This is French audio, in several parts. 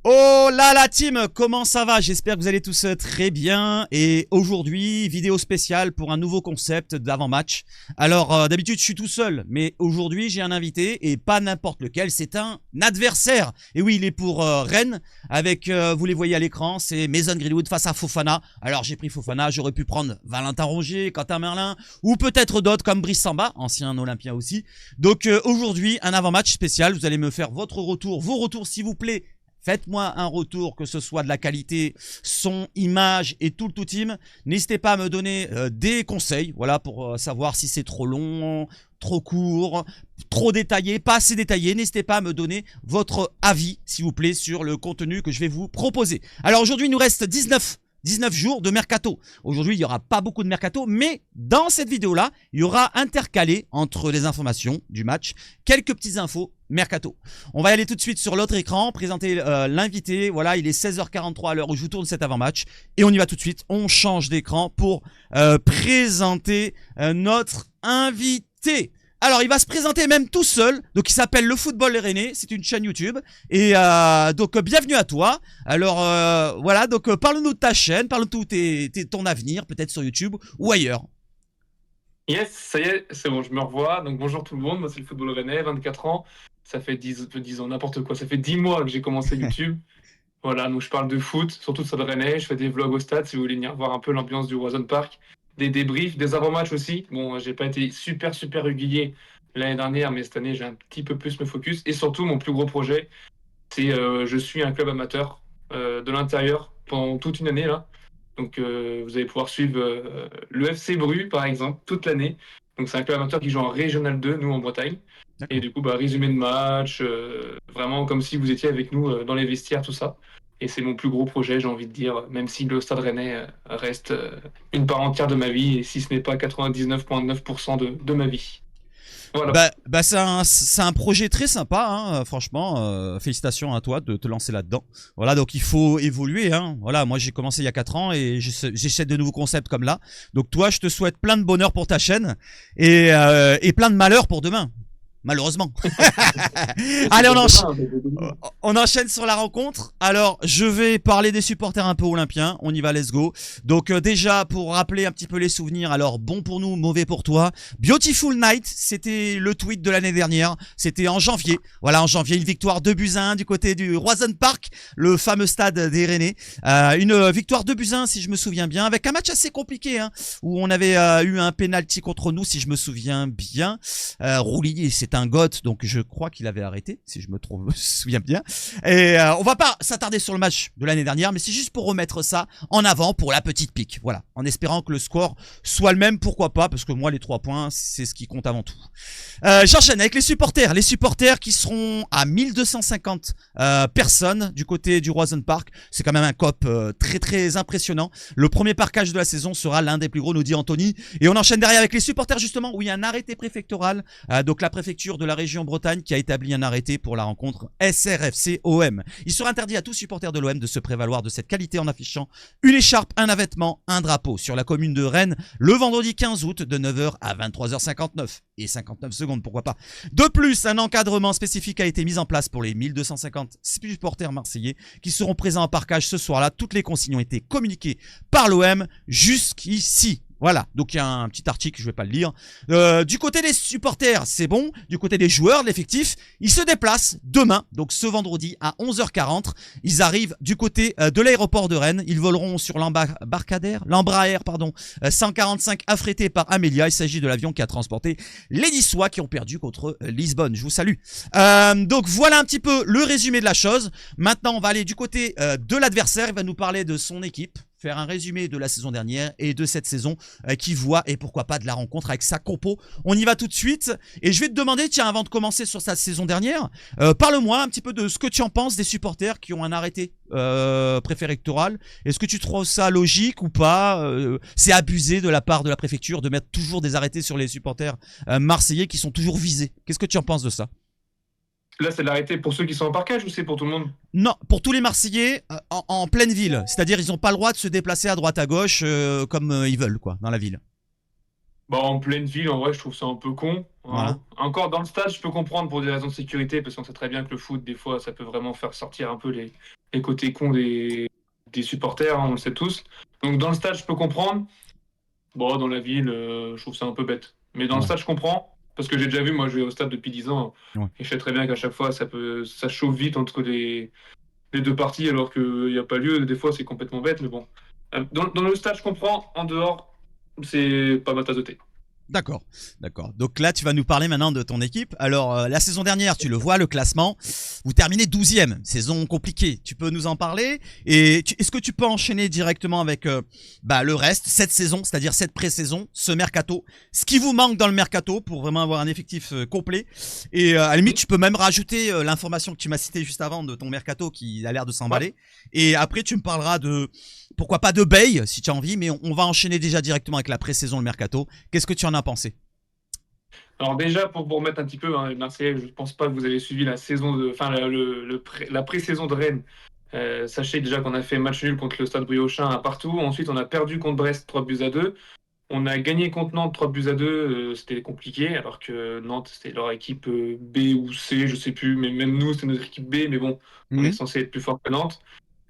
Oh là la team, comment ça va? J'espère que vous allez tous très bien. Et aujourd'hui, vidéo spéciale pour un nouveau concept d'avant-match. Alors d'habitude je suis tout seul, mais aujourd'hui j'ai un invité et pas n'importe lequel, c'est un adversaire. Et oui, il est pour Rennes, avec, vous les voyez à l'écran, c'est Mason Greenwood face à Fofana. Alors j'ai pris Fofana, j'aurais pu prendre Valentin Rongier, Quentin Merlin, ou peut-être d'autres comme Brice Samba, ancien Olympien aussi. Donc aujourd'hui, un avant-match spécial, vous allez me faire votre retour, vos retours s'il vous plaît. Faites-moi un retour, que ce soit de la qualité, son, image et tout le tout team. N'hésitez pas à me donner des conseils, voilà, pour savoir si c'est trop long, trop court, trop détaillé, pas assez détaillé. N'hésitez pas à me donner votre avis, s'il vous plaît, sur le contenu que je vais vous proposer. Alors aujourd'hui, il nous reste 19 jours de mercato. Aujourd'hui, il n'y aura pas beaucoup de mercato, mais dans cette vidéo-là, il y aura intercalé entre les informations du match, quelques petites infos mercato. On va y aller tout de suite sur l'autre écran, présenter l'invité. Voilà, il est 16h43 à l'heure où je vous tourne cet avant-match. Et on y va tout de suite, on change d'écran pour présenter notre invité. Alors, il va se présenter même tout seul. Donc, il s'appelle Le Football Rennais. C'est une chaîne YouTube. Et donc, bienvenue à toi. Alors, voilà. Donc, parle-nous de ta chaîne. Parle-nous de ton avenir, peut-être sur YouTube ou ailleurs. Yes, ça y est, c'est bon, je me revois. Donc bonjour tout le monde, moi c'est le Football Rennais, 24 ans. Ça fait 10 ans, n'importe quoi. Ça fait 10 mois que j'ai commencé YouTube. Voilà, donc je parle de foot, surtout de Stade Rennais. Je fais des vlogs au stade si vous voulez venir voir un peu l'ambiance du Roison Park. Des débriefs, des avant-matchs aussi. Bon, j'ai pas été super régulier l'année dernière, mais cette année j'ai un petit peu plus me focus. Et surtout, mon plus gros projet, c'est je suis un club amateur de l'intérieur pendant toute une année là. Donc vous allez pouvoir suivre le FC Bru par exemple toute l'année. Donc c'est un club amateur qui joue en Régional 2, nous en Bretagne. Et du coup, résumé de match, vraiment comme si vous étiez avec nous dans les vestiaires, tout ça. Et c'est mon plus gros projet, j'ai envie de dire, même si le Stade Rennais reste une part entière de ma vie, et si ce n'est pas 99,9% de ma vie. Voilà. C'est un projet très sympa, hein, franchement. Félicitations à toi de te lancer là-dedans. Voilà, donc il faut évoluer. Hein. Voilà, moi j'ai commencé il y a 4 ans et j'essaie de nouveaux concepts comme là. Donc toi, je te souhaite plein de bonheur pour ta chaîne et plein de malheur pour demain. Malheureusement. Allez, on enchaîne sur la rencontre. Alors, je vais parler des supporters un peu olympiens. On y va, let's go. Donc déjà, pour rappeler un petit peu les souvenirs, alors bon pour nous, mauvais pour toi. Beautiful Night, c'était le tweet de l'année dernière. C'était en janvier. Voilà, en janvier, une victoire 2-1 du côté du Roison Park, le fameux stade des Rennais. Une victoire 2-1, si je me souviens bien, avec un match assez compliqué, hein, où on avait eu un penalty contre nous, si je me souviens bien. Roulier, c'est un goth, donc je crois qu'il avait arrêté, si je me souviens bien. Et on va pas s'attarder sur le match de l'année dernière, mais c'est juste pour remettre ça en avant pour la petite pique. Voilà, en espérant que le score soit le même, pourquoi pas, parce que moi les 3 points, c'est ce qui compte avant tout. J'enchaîne avec les supporters qui seront à 1250 personnes du côté du Roison Park. C'est quand même un cop très impressionnant. Le premier parkage de la saison sera l'un des plus gros, nous dit Anthony. Et on enchaîne derrière avec les supporters justement, où il y a un arrêté préfectoral, donc la préfecture de la région Bretagne qui a établi un arrêté pour la rencontre SRFC-OM. Il sera interdit à tout supporter de l'OM de se prévaloir de cette qualité en affichant une écharpe, un vêtement, un drapeau sur la commune de Rennes le vendredi 15 août de 9h à 23h59 et 59 secondes, pourquoi pas. De plus, un encadrement spécifique a été mis en place pour les 1250 supporters marseillais qui seront présents en parkage ce soir-là. Toutes les consignes ont été communiquées par l'OM jusqu'ici. Voilà, donc il y a un petit article, je vais pas le lire. Du côté des supporters, c'est bon. Du côté des joueurs, de l'effectif, ils se déplacent demain, donc ce vendredi à 11h40. Ils arrivent du côté de l'aéroport de Rennes. Ils voleront sur l'Embraer 145 affrété par Amelia. Il s'agit de l'avion qui a transporté les Niçois qui ont perdu contre Lisbonne. Je vous salue. Donc voilà un petit peu le résumé de la chose. Maintenant, on va aller du côté de l'adversaire. Il va nous parler de son équipe, faire un résumé de la saison dernière et de cette saison qui voit, et pourquoi pas de la rencontre avec sa compo. On y va tout de suite et je vais te demander, tiens, avant de commencer sur sa saison dernière, parle-moi un petit peu de ce que tu en penses des supporters qui ont un arrêté préfectoral. Est-ce que tu trouves ça logique ou pas? C'est abusé de la part de la préfecture de mettre toujours des arrêtés sur les supporters marseillais qui sont toujours visés. Qu'est-ce que tu en penses de ça? Là, c'est l'arrêté pour ceux qui sont en parkage ou c'est pour tout le monde? Non, pour tous les Marseillais en pleine ville. C'est-à-dire ils n'ont pas le droit de se déplacer à droite à gauche comme ils veulent quoi, dans la ville. Bah, en pleine ville, en vrai, je trouve ça un peu con, Voilà. hein. Encore dans le stade, je peux comprendre pour des raisons de sécurité, parce qu'on sait très bien que le foot, des fois, ça peut vraiment faire sortir un peu les côtés cons des supporters, hein, on le sait tous. Donc dans le stade, je peux comprendre. Bon, dans la ville, je trouve ça un peu bête. Mais dans le Ouais. stade, je comprends, parce que j'ai déjà vu, moi, jouer au stade depuis 10 ans, Ouais. et je sais très bien qu'à chaque fois, ça chauffe vite entre les deux parties, alors qu'il n'y a pas lieu. Des fois, c'est complètement bête, mais bon. Dans le stade, je comprends. En dehors, c'est pas ma tasse de thé. D'accord, d'accord. Donc là, tu vas nous parler maintenant de ton équipe. Alors, la saison dernière, tu le vois, le classement, vous terminez 12e. Saison compliquée. Tu peux nous en parler? Et est-ce que tu peux enchaîner directement avec le reste, cette saison, c'est-à-dire cette pré-saison, ce mercato, ce qui vous manque dans le mercato pour vraiment avoir un effectif complet? Et à la limite, tu peux même rajouter l'information que tu m'as citée juste avant de ton mercato qui a l'air de Ouais. s'emballer. Et après, tu me parleras de, pourquoi pas de Bay, si tu as envie, mais on va enchaîner déjà directement avec la pré-saison, le mercato. Qu'est-ce que tu en as pensé? Alors déjà, pour vous remettre un petit peu, hein, les Marseillais, je ne pense pas que vous avez suivi la saison enfin la pré-saison de Rennes. Sachez déjà qu'on a fait match nul contre le Stade Briochin à partout. Ensuite, on a perdu contre Brest 3-2. On a gagné contre Nantes 3-2. C'était compliqué, alors que Nantes, c'était leur équipe B ou C, je sais plus. Mais même nous, c'est notre équipe B. Mais bon, on est Mhm. censé être plus fort que Nantes.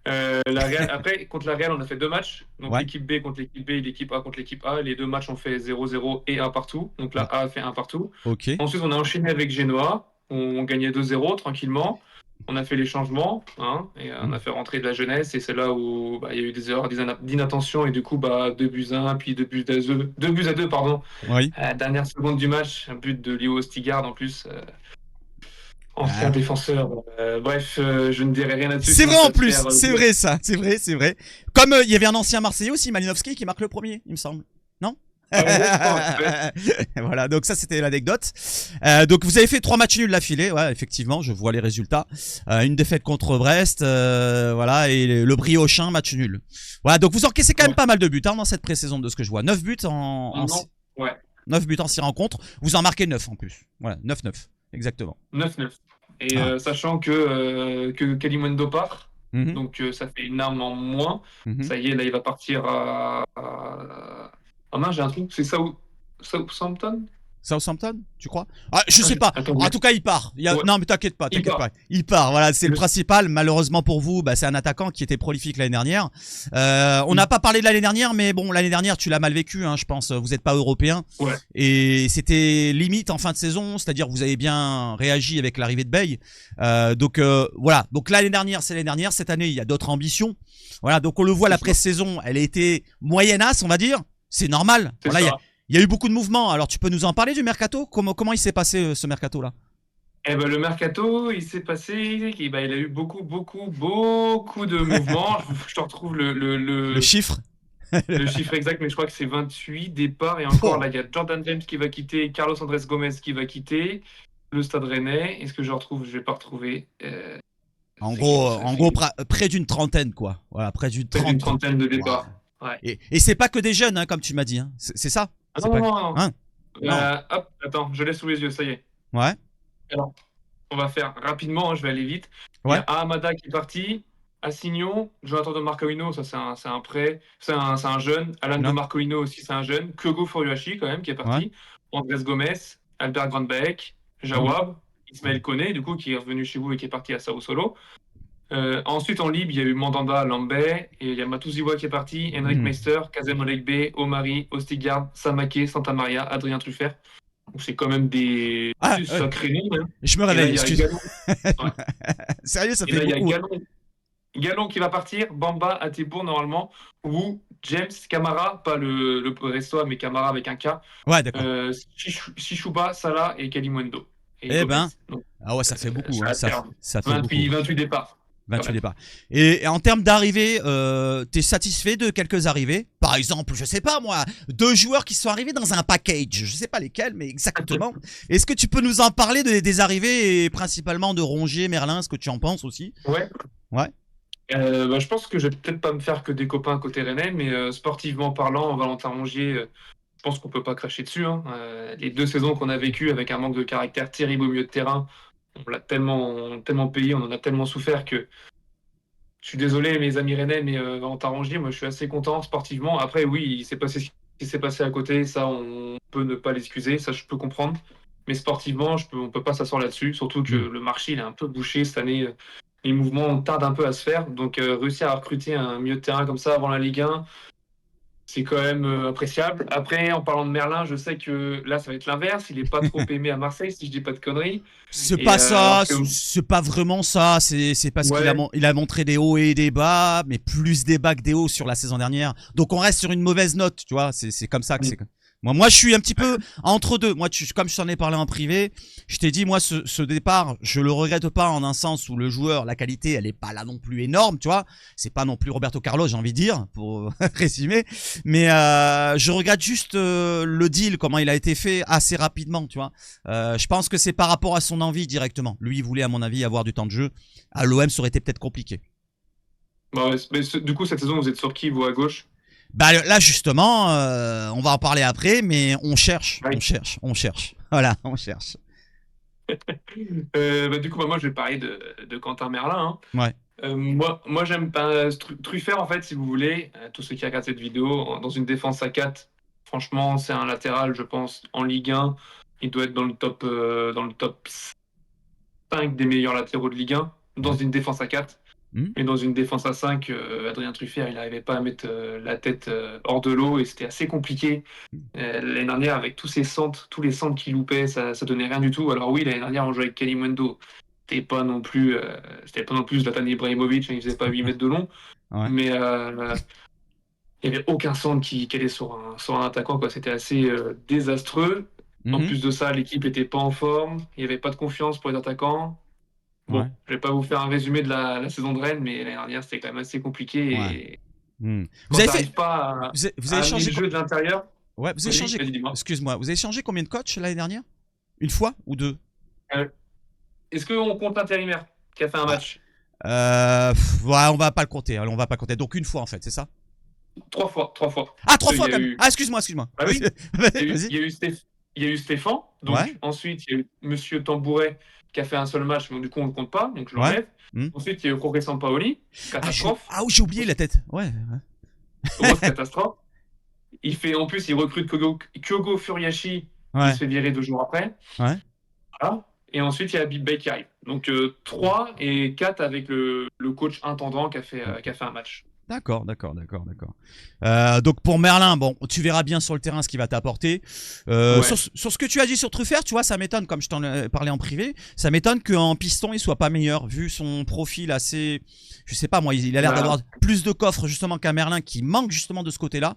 Après, contre la Real, on a fait deux matchs. Donc Ouais, l'équipe B contre l'équipe B et l'équipe A contre l'équipe A. Les deux matchs ont fait 0-0 et 1 partout. Donc là, ouais. A a fait 1 partout. Ok. Ensuite, on a enchaîné avec Genoa. On gagnait 2-0 tranquillement. On a fait les changements, hein, et on a Mhm. fait rentrer de la jeunesse. Et c'est là où il y a eu des erreurs d'inattention. Et du coup, 2 buts à 1, puis 2 buts à 2, pardon. Oui. À la dernière seconde du match, un but de Léo Stigard en plus. Ancien Ah. défenseur. Bref, je ne dirai rien là-dessus, C'est sinon vrai ça en va te plus, faire. c'est vrai ça, c'est vrai, c'est vrai. Comme il y avait un ancien Marseillais aussi, Malinowski, qui marque le premier, il me semble. Non? Ouais, je crois, ouais. Voilà, donc ça c'était l'anecdote. Donc vous avez fait 3 matchs nuls d'affilée, ouais, effectivement, je vois les résultats. Une défaite contre Brest, voilà, et le Briochin, match nul. Voilà, donc vous encaissez quand même Ouais. pas mal de buts hein, dans cette pré-saison de ce que je vois. 9 buts Non, ouais. 9 buts en 6 rencontres, vous en marquez 9 en plus. Voilà, 9-9, exactement. 9-9. Et Ah. sachant que Kalimundo part, Mhm, donc ça fait une arme en moins. mhm. Ça y est, là, il va partir Ah mince, j'ai un trou. C'est Southampton? Southampton, tu crois? Ah, je Ah, sais pas. attends, En tout cas, il part. ouais, Non, mais t'inquiète pas, il t'inquiète part. pas. Il part. Voilà, c'est le Le- principal. Malheureusement pour vous, c'est un attaquant qui était prolifique l'année dernière. On n'a pas parlé de l'année dernière, mais bon, l'année dernière, tu l'as mal vécu, hein, je pense. Vous n'êtes pas européen. Ouais, Et c'était limite en fin de saison, c'est-à-dire vous avez bien réagi avec l'arrivée de Bay. Voilà. Donc l'année dernière, c'est l'année dernière. Cette année, il y a d'autres ambitions. Voilà. Donc on le voit, c'est la ça. pré-saison, elle a été moyennasse, on va dire. C'est normal. C'est Voilà, ça. il y a eu beaucoup de mouvements. Alors, tu peux nous en parler du mercato? Comment il s'est passé ce mercato-là? Eh ben, le mercato, il s'est passé, il a eu beaucoup, beaucoup, beaucoup de mouvements. Je te retrouve Le chiffre? le chiffre exact, mais je crois que c'est 28 départs. Et encore, Oh. là, il y a Jordan James qui va quitter, Carlos Andrés Gomez qui va quitter le Stade Rennais. Est-ce que je retrouve? Je vais pas retrouver. C'est que En gros, près d'une trentaine, quoi. Voilà, près d'une près d'une 30. trentaine de Wow. départs. Ouais. Et c'est pas que des jeunes, hein, comme tu m'as dit. Hein. C'est ça? Ah C'est non, pas. non, non, non. Hein? Non. Hop, attends, je l'ai sous les yeux, ça y est. Ouais. Alors, on va faire rapidement, hein, je vais aller vite. Il y a Ouais. Ahamada qui est parti, Assignon, Jonathan de Marcolino, ça c'est un prêt, c'est un jeune. Alan de Ouais. Marcolino aussi, c'est un jeune. Kyogo Furuhashi quand même qui est Ouais. parti. Andrés Gomez, Albert Grandbeck, Mhm. Jawab, Ismaël Koné, du coup, qui est revenu chez vous et qui est parti à Sao Solo. Ensuite, en libre, il y a eu Mandanda, Lambé, et il y a Matuziwa qui est parti, Henrik Mhm. Meister, Kazem Olegbe, Omari, Ostigard, Samake, Santa Maria, Adrien Truffert. Donc c'est quand même des Ah, sacrés noms, hein. je me Et là, réveille, il y a excuse. Galon. Ouais. Sérieux, ça Et fait là, il y a beaucoup. Galon qui va partir, Bamba, Atebourg normalement, ou James, Camara, pas le Restoa, mais Camara avec un K, Ouais, d'accord. Shishuba, Salah et Kalimundo. Et Eh Gomez. ben. Donc, Ah ouais, ça fait beaucoup. ça Hein. va faire Ça fait beaucoup. 28 départs, quand 28 même. départs. Et en termes d'arrivées, t'es satisfait de quelques arrivées? Par exemple, je sais pas moi, 2 joueurs qui sont arrivés dans un package. Je sais pas lesquels, mais exactement. Est-ce que tu peux nous en parler des arrivées et principalement de Rongier, Merlin, ce que tu en penses aussi? Ouais. Ouais. Je pense que je vais peut-être pas me faire que des copains côté rennais, mais sportivement parlant, Valentin Rongier, je pense qu'on peut pas cracher dessus, hein. Les 2 saisons qu'on a vécues avec un manque de caractère terrible au milieu de terrain, on l'a tellement payé, on en a tellement souffert que je suis désolé mes amis rennais, mais Valentin Rongier, moi je suis assez content sportivement. Après oui, il s'est passé ce qui s'est passé à côté, ça, on peut ne pas l'excuser, ça, je peux comprendre. Mais sportivement, on peut pas s'asseoir là-dessus, surtout que Hmm. le marché, il est un peu bouché cette année. Les mouvements tardent un peu à se faire. Donc, réussir à recruter un milieu de terrain comme ça avant la Ligue 1, c'est quand même appréciable. Après, en parlant de Merlin, je sais que là, ça va être l'inverse. Il est pas trop aimé à Marseille, si je dis pas de conneries. C'est Et pas ça, alors que, c'est pas vraiment ça. C'est parce qu'il a, ouais, il a montré des hauts et des bas, mais plus des bas que des hauts sur la saison dernière. Donc on reste sur une mauvaise note, tu vois. C'est comme ça que c'est. Moi, je suis un petit peu entre deux. Moi, comme je t'en ai parlé en privé, je t'ai dit, moi, ce départ, je le regrette pas en un sens où le joueur, la qualité, elle est pas là non plus énorme, tu vois. C'est pas non plus Roberto Carlos, j'ai envie de dire, pour résumer. Mais je regrette juste le deal, comment il a été fait assez rapidement, tu vois. Je pense que c'est par rapport à son envie directement. Lui, il voulait, à mon avis, avoir du temps de jeu. À l'OM, ça aurait été peut-être compliqué. bah ouais, mais du coup, cette saison, vous êtes sur qui, vous, à gauche? Bah là, justement, on va en parler après, mais on cherche, on Oui. cherche, on cherche. Voilà, on cherche. Bah, du coup, bah, moi, je vais parler de Quentin Merlin, hein. Ouais. Moi j'aime pas Truffert, en fait, si vous voulez, tous ceux qui regardent cette vidéo, dans une défense à 4, franchement, c'est un latéral, je pense, en Ligue 1. Il doit être dans le top 5 des meilleurs latéraux de Ligue 1, dans Ouais. une défense à 4. Hmm. Mais dans une défense à 5, Adrien Truffert, il n'arrivait pas à mettre la tête hors de l'eau et c'était assez compliqué. L'année dernière, avec tous ces centres, tous les centres qu'il loupait, ça donnait rien du tout. Alors oui, l'année dernière, on jouait avec Kalimundo. C'était pas non plus Zlatan Ibrahimovic, hein, il faisait pas 8 mètres de long, Ouais. mais il n'y avait aucun centre qui allait sur un attaquant, quoi. C'était assez désastreux. En Mhm. plus de ça, l'équipe n'était pas en forme, il n'y avait pas de confiance pour les attaquants. Ouais. Bon, je vais pas vous faire un résumé de la saison de Rennes, mais l'année dernière, c'était quand même assez Ouais. compliqué. Et Hmm. Vous quand tu avez fait, n'arrives pas vous à avez amener changé, le jeu de l'intérieur, ouais, vous avez vas-y, changé, vas-y, dis-moi. excuse-moi, vous avez changé combien de coachs l'année dernière? Une fois ou deux? Euh, Est-ce qu'on compte l'intérimaire qui a fait un Ah, match? ouais, on va pas le compter, on va pas le compter. Donc une fois en fait, c'est ça? Trois fois, trois fois. Ah, Parce trois qu'il fois y a quand même. eu. Ah, excuse-moi, excuse-moi. Ah oui, Vas-y. il y a eu Stéphane. Ouais, Donc ensuite, il y a eu Monsieur Tambouret qui a fait un seul match, mais du coup, on ne le compte pas, donc je ouais. l'enlève. Hmm. Ensuite, il y a eu Jorge Sampaoli, Ah, catastrophe. ah, oui, j'ai oublié la tête. Ouais. Grosse catastrophe. En plus, il recrute Kyogo Furiashi, il Ouais. se fait virer 2 jours après. Ouais. Voilà. Et ensuite, il y a Big Bay qui arrive. Donc 3 et 4 avec le coach intendant qui a fait un match. D'accord, d'accord, d'accord, d'accord. Donc pour Merlin, bon, tu verras bien sur le terrain ce qu'il va t'apporter. Ouais. Sur ce que tu as dit sur Truffert, tu vois, ça m'étonne, comme je t'en ai parlé en privé, ça m'étonne qu'en piston il soit pas meilleur, vu son profil assez, je sais pas moi, il a l'air Bah, d'avoir plus de coffres justement qu'un Merlin qui manque justement de ce côté-là.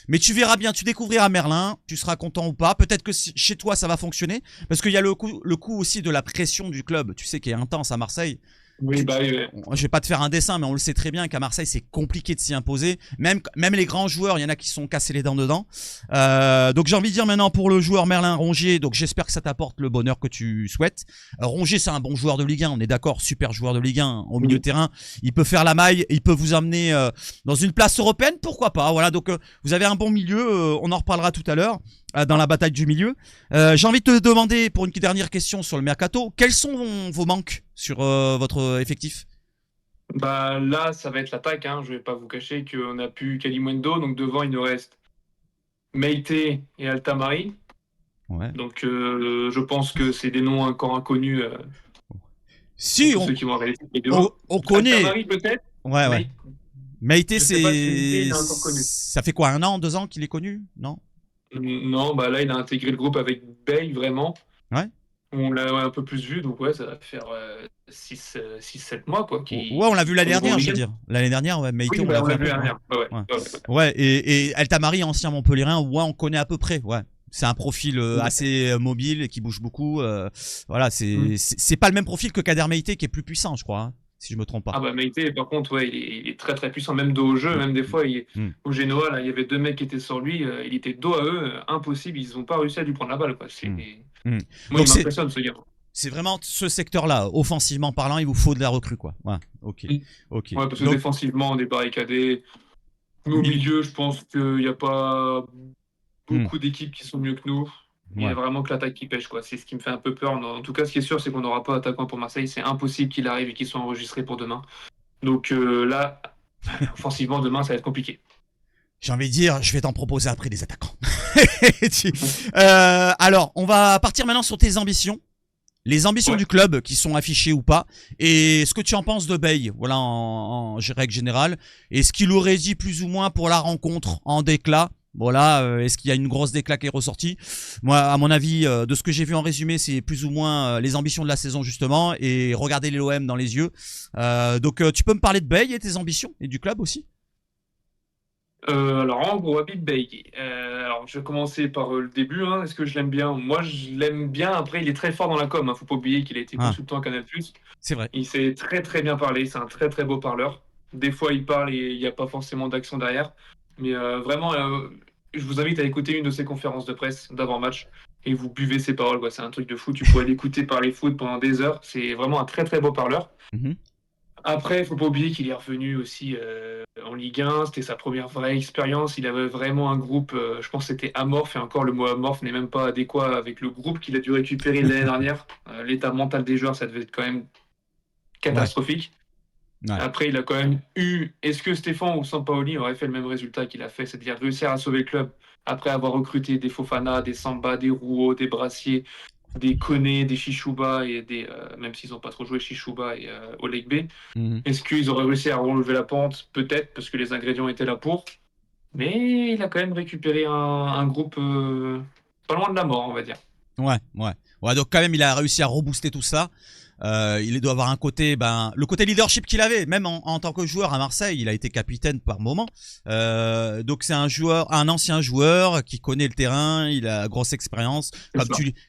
Mais tu verras bien, tu découvriras Merlin, tu seras content ou pas. Peut-être que chez toi ça va fonctionner, parce qu'il y a le coup aussi de la pression du club, tu sais, qui est intense à Marseille. oui, bah, Je vais pas te faire un dessin, mais on le sait très bien qu'à Marseille, c'est compliqué de s'y imposer. Même les grands joueurs, il y en a qui se sont cassés les dents dedans. Donc j'ai envie de dire maintenant pour le joueur Merlin Rongier, donc j'espère que ça t'apporte le bonheur que tu souhaites. Rongier, c'est un bon joueur de Ligue 1, on est d'accord, super joueur de Ligue 1 au milieu de terrain. Il peut faire la maille, il peut vous emmener dans une place européenne, pourquoi pas. Voilà, donc vous avez un bon milieu, on en reparlera tout à l'heure dans la bataille du milieu. J'ai envie de te demander, pour une dernière question sur le mercato, quels sont vos manques sur votre effectif? bah, là, ça va être l'attaque, hein. Je vais pas vous cacher qu'on a pu Kalimundo, donc devant, il nous reste Meite et Altamari. Ouais. Donc je pense que c'est des noms encore inconnus pour Si, tous ceux qui vont regarder cette vidéo. on connaît. Altamari peut-être, Ouais, ouais. mais Maïté, je sais pas si Meite il c'est. est encore connu. Ça fait quoi, un an, 2 ans qu'il est connu? Non? Non, bah là, il a intégré le groupe avec Bay, vraiment. Ouais. On l'a un peu plus vu, donc ouais, ça va faire 6-7 mois, quoi, Ouais, on l'a vu l'année qu'on le voit en dernière, je Ligue veux 1. dire. L'année dernière, ouais, Maïté, Oui, on bah, l'a on vu l'a un vu peu. l'année Ouais. dernière. Ouais, ouais, Ouais. ouais, ouais. Ouais, et Altamari, ancien Montpellierin, ouais, on connaît à peu près. Ouais. C'est un profil assez mobile et qui bouge beaucoup. Voilà, Mm. c'est pas le même profil que Kader Meïté qui est plus puissant, je crois, hein, si je me trompe pas. Ah bah Meite, par contre, ouais, il est très très puissant, même dos au jeu, Mm, même des mm, fois, mm. au Genoa, là, il y avait 2 mecs qui étaient sur lui, il était dos à eux, impossible, ils n'ont pas réussi à lui prendre la balle, quoi. Mm, mm. Moi, il Donc m'impressionne, ce gars. c'est vraiment ce secteur-là, offensivement parlant, il vous faut de la recrue, quoi. Ouais, ok, Mm. ok. Ouais, parce que Donc, défensivement, on est barricadé. Nous, au mille. milieu, je pense qu'il n'y a pas Mm, beaucoup d'équipes qui sont mieux que nous. Il y a ouais. vraiment que l'attaque qui pêche, quoi. C'est ce qui me fait un peu peur. En tout cas, ce qui est sûr, c'est qu'on n'aura pas d'attaquant pour Marseille. C'est impossible qu'il arrive et qu'il soit enregistré pour demain. Donc là, offensivement, demain, ça va être compliqué. J'ai envie de dire, je vais t'en proposer après des attaquants. Alors, on va partir maintenant sur tes ambitions. Les ambitions du club qui sont affichées ou pas, et ce que tu en penses de Bay, voilà, en règle générale, et ce qu'il aurait dit plus ou moins pour la rencontre en déclat. Voilà, est-ce qu'il y a une grosse déclat qui est ressortie? Moi, à mon avis, de ce que j'ai vu en résumé, c'est plus ou moins les ambitions de la saison justement, et regarder les l'OM dans les yeux. Donc, tu peux me parler de Bay et tes ambitions, et du club aussi? Alors en gros, Habib Beye. Alors je vais commencer par le début. Hein. Est-ce que je l'aime bien? Moi, je l'aime bien. Après, il est très fort dans la com. Hein. Faut pas oublier qu'il a été Ah, consultant à Canal+. c'est vrai. Il sait très très bien parler. C'est un très très beau parleur. Des fois, il parle et il n'y a pas forcément d'action derrière. Mais vraiment, je vous invite à écouter une de ses conférences de presse d'avant-match et vous buvez ses paroles. Quoi. C'est un truc de fou. Tu pourrais l'écouter parler foot pendant des heures. C'est vraiment un très très beau parleur. Mhm. Après, il faut pas oublier qu'il est revenu aussi en Ligue 1. C'était sa première vraie expérience. Il avait vraiment un groupe, je pense que c'était amorphe, et encore le mot amorphe n'est même pas adéquat avec le groupe qu'il a dû récupérer l'année dernière. L'état mental des joueurs, ça devait être quand même Ouais, catastrophique. ouais. Après, il a quand même eu. Est-ce que Stéphane ou Sampaoli auraient fait le même résultat qu'il a fait, c'est-à-dire réussir à sauver le club après avoir recruté des Fofana, des Samba, des Rouault, des Brassier, des Koné, des Chichouba et des. Même s'ils n'ont pas trop joué Chichouba et Oleg B. Mhm. Est-ce qu'ils auraient réussi à relever la pente? Peut-être, parce que les ingrédients étaient là pour. Mais il a quand même récupéré un groupe pas loin de la mort, on va dire. Ouais, ouais. Ouais, donc quand même, il a réussi à rebooster tout ça. Il doit avoir un côté, le côté leadership qu'il avait, même en tant que joueur à Marseille, il a été capitaine par moment. Donc c'est un ancien joueur qui connaît le terrain, il a grosse expérience,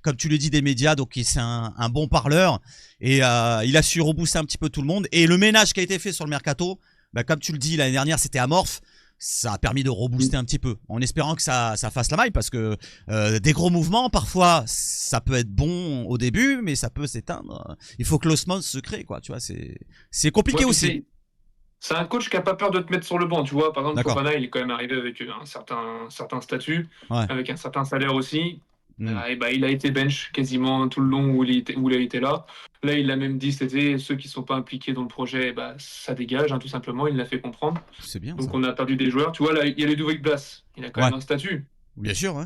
comme tu le dis des médias, donc c'est un bon parleur et il a su rebooster un petit peu tout le monde. Et le ménage qui a été fait sur le mercato, comme tu le dis l'année dernière, c'était amorphe. Ça a permis de rebooster un petit peu, en espérant que ça fasse la maille, parce que des gros mouvements, parfois, ça peut être bon au début, mais ça peut s'éteindre. Il faut que l'osmose se crée, quoi. Tu vois, c'est compliqué Ouais, aussi. c'est un coach qui n'a pas peur de te mettre sur le banc, tu vois. Par exemple, D'accord. Fofana, il est quand même arrivé avec un certain statut, Ouais. avec un certain salaire aussi. Hmm. Et bah, il a été bench quasiment tout le long où il a été là. Là, il a même dit cet été, ceux qui ne sont pas impliqués dans le projet, bah, ça dégage, hein, tout simplement. Il l'a fait comprendre. C'est bien Donc, ça. on a perdu des joueurs. Tu vois, là, il y a Ludovic Blas. Il a quand Ouais. même un statut. Bien sûr. Ouais.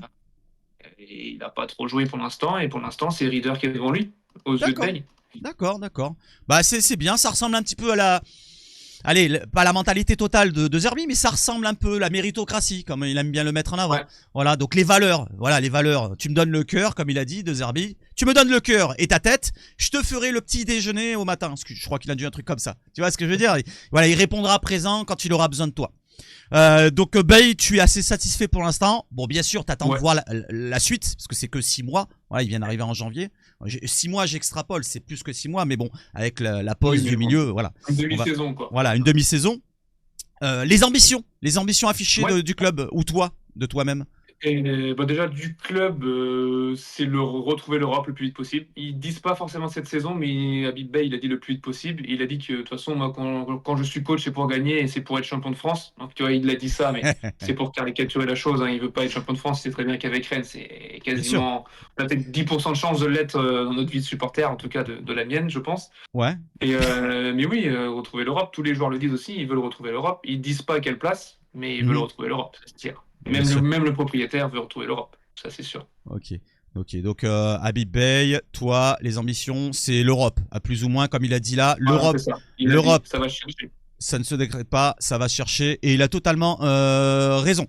Et il n'a pas trop joué pour l'instant. Et pour l'instant, c'est Reader qui est devant lui, aux yeux de D'accord. Bale. D'accord. C'est bien. Ça ressemble un petit peu à la. Allez, pas la mentalité totale de Zerbi, mais ça ressemble un peu à la méritocratie, comme il aime bien le mettre en avant. Ouais. Voilà, donc les valeurs, tu me donnes le cœur, comme il a dit, de Zerbi. Tu me donnes le cœur et ta tête, je te ferai le petit déjeuner au matin. Parce que je crois qu'il a dit un truc comme ça. Tu vois ce que je veux dire? Voilà, il répondra présent quand il aura besoin de toi. Donc Bay, tu es assez satisfait pour l'instant. Bon, bien sûr, t'attends de voir la suite, parce que c'est que 6 mois. Voilà, il vient d'arriver en janvier. 6 mois, j'extrapole, c'est plus que 6 mois, mais bon, avec la pause du milieu, voilà. Une demi-saison, quoi. Voilà, une demi-saison. Les ambitions affichées du club, ou de toi-même. Et bah déjà du club, c'est retrouver l'Europe le plus vite possible. Ils disent pas forcément cette saison, mais Habib Beye, il a dit le plus vite possible. Il a dit que de toute façon, moi, quand je suis coach, c'est pour gagner et c'est pour être champion de France. Donc tu vois, il a dit ça, mais c'est pour caricaturer la chose. Hein. Il veut pas être champion de France. C'est très bien qu'avec Rennes, c'est Bien sûr. quasiment, on a peut-être 10% de chance de l'être dans notre vie de supporter, en tout cas de la mienne, je pense. Ouais. Et mais oui, retrouver l'Europe. Tous les joueurs le disent aussi. Ils veulent retrouver l'Europe. Ils disent pas à quelle place, mais ils veulent retrouver l'Europe. Ça se tire. Bien sûr. Même le propriétaire veut retrouver l'Europe, ça c'est sûr. Ok. Donc Habib Beye, toi, les ambitions, c'est l'Europe, à plus ou moins, comme il a dit là. L'Europe, ça. Ça va chercher. Ça ne se décrète pas, ça va chercher, et il a totalement raison.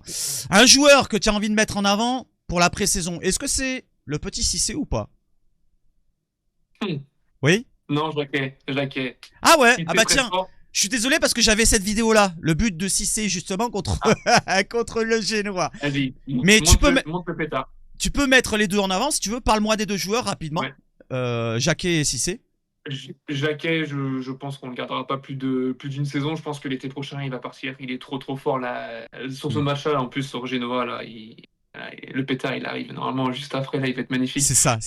Un joueur que tu as envie de mettre en avant pour la pré-saison, est-ce que c'est le petit Cissé ou pas? Oui? Non, Jacquet. Ah ouais? Si Ah bah très tiens, fort. je suis désolé parce que j'avais cette vidéo-là, le but de Cissé justement contre, contre le Génois. Vas-y, Mais monte le pétard. tu peux mettre les deux en avant si tu veux. Parle-moi des deux joueurs rapidement. Ouais. Jacquet et Cissé. Jacquet, je pense qu'on ne le gardera pas plus d'une saison. Je pense que l'été prochain, il va partir. Il est trop fort là. Sur ce match-là, en plus, sur Genoa, là, le pétard, il arrive normalement juste après. Là, il va être magnifique. C'est ça.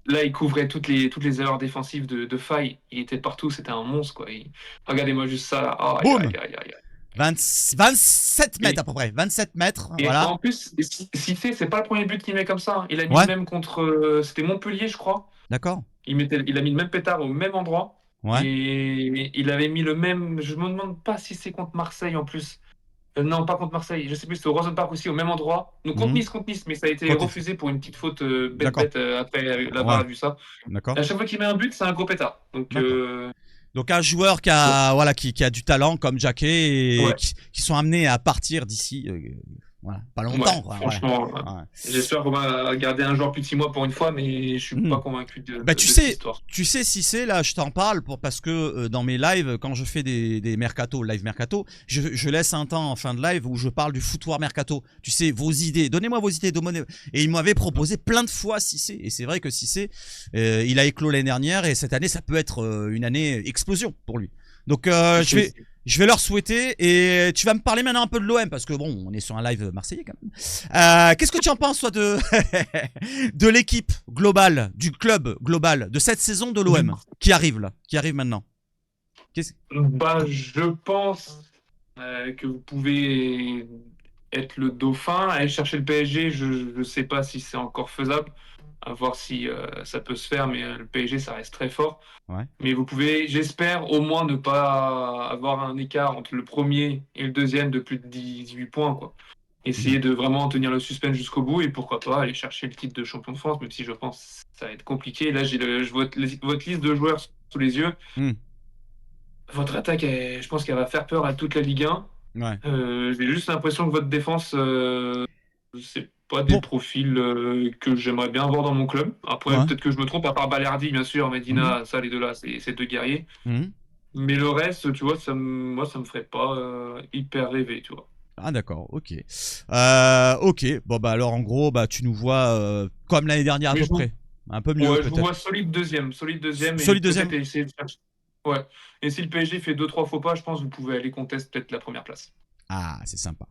Là, il couvrait toutes les erreurs défensives de Faye. Il était partout, c'était un monstre, quoi. Regardez-moi juste ça, là. Oh, boum, 27 mètres à peu près. 27 mètres, et voilà. en plus, Cissé, c'est pas le premier but qu'il met comme ça. Il a mis même contre... c'était Montpellier, je crois. D'accord. Il a mis le même pétard au même endroit. Ouais. Et il avait mis le même... Je me demande pas si c'est contre Marseille, en plus. Non, pas contre Marseille. Je sais plus, c'était au Roison Park aussi, au même endroit. Donc Mhm. Contre Nice, mais ça a été Contre- refusé pour une petite faute D'accord. bête après la VAR Ouais. a vu ça. Et D'accord. à chaque fois qu'il met un but, c'est un gros pétard. Donc D'accord. Donc un joueur qui a, voilà, qui a du talent comme Jacquet et ouais, qui sont amenés à partir d'ici, voilà, pas ouais, longtemps, quoi. Voilà. franchement. Ouais. J'espère qu'on va garder un joueur plus de 6 mois pour une fois, mais je suis Mhm. pas convaincu Bah de cette histoire. tu sais si c'est là, je t'en parle parce que dans mes lives, quand je fais des mercato, live mercato, je laisse un temps en fin de live où je parle du foutoir mercato. Tu sais, vos idées, donnez-moi vos idées, et il m'avait proposé plein de fois Cissé, et c'est vrai que Cissé, il a éclos l'année dernière et cette année ça peut être une année explosion pour lui. Donc je vais leur souhaiter et tu vas me parler maintenant un peu de l'OM parce que bon, on est sur un live marseillais quand même. Qu'est-ce que tu en penses toi de de l'équipe globale, du club global, de cette saison de l'OM qui arrive là, qui arrive maintenant? Bah, je pense que vous pouvez être le dauphin, aller chercher le PSG. Je ne sais pas si c'est encore faisable, à voir si ça peut se faire, mais le PSG, ça reste très fort. Ouais. Mais vous pouvez, j'espère, au moins ne pas avoir un écart entre le premier et le deuxième de plus de 18 points, quoi. Mhm. Essayer de vraiment tenir le suspense jusqu'au bout et pourquoi pas aller chercher le titre de champion de France, même si je pense que ça va être compliqué. Là, votre liste de joueurs sous les yeux. Mhm. Votre attaque, je pense qu'elle va faire peur à toute la Ligue 1. Ouais. J'ai juste l'impression que votre défense, c'est pas des Pour. profils que j'aimerais bien avoir dans mon club. Après, Ouais. peut-être que je me trompe, à part Balerdi, bien sûr, Mhm. Medina, ça, les deux là, c'est deux guerriers. Mhm. Mais le reste, tu vois, moi, ça me ferait pas hyper rêver, tu vois. Ah d'accord, ok. Ok, bon bah alors en gros, bah tu nous vois comme l'année dernière à Mais peu près. Un peu mieux ouais, je vous peut-être. vois solide deuxième et Solide peut-être deuxième. essayer de faire. Ouais. Et si le PSG fait 2-3 faux pas, je pense que vous pouvez aller contester peut-être la première place. Ah, c'est sympa.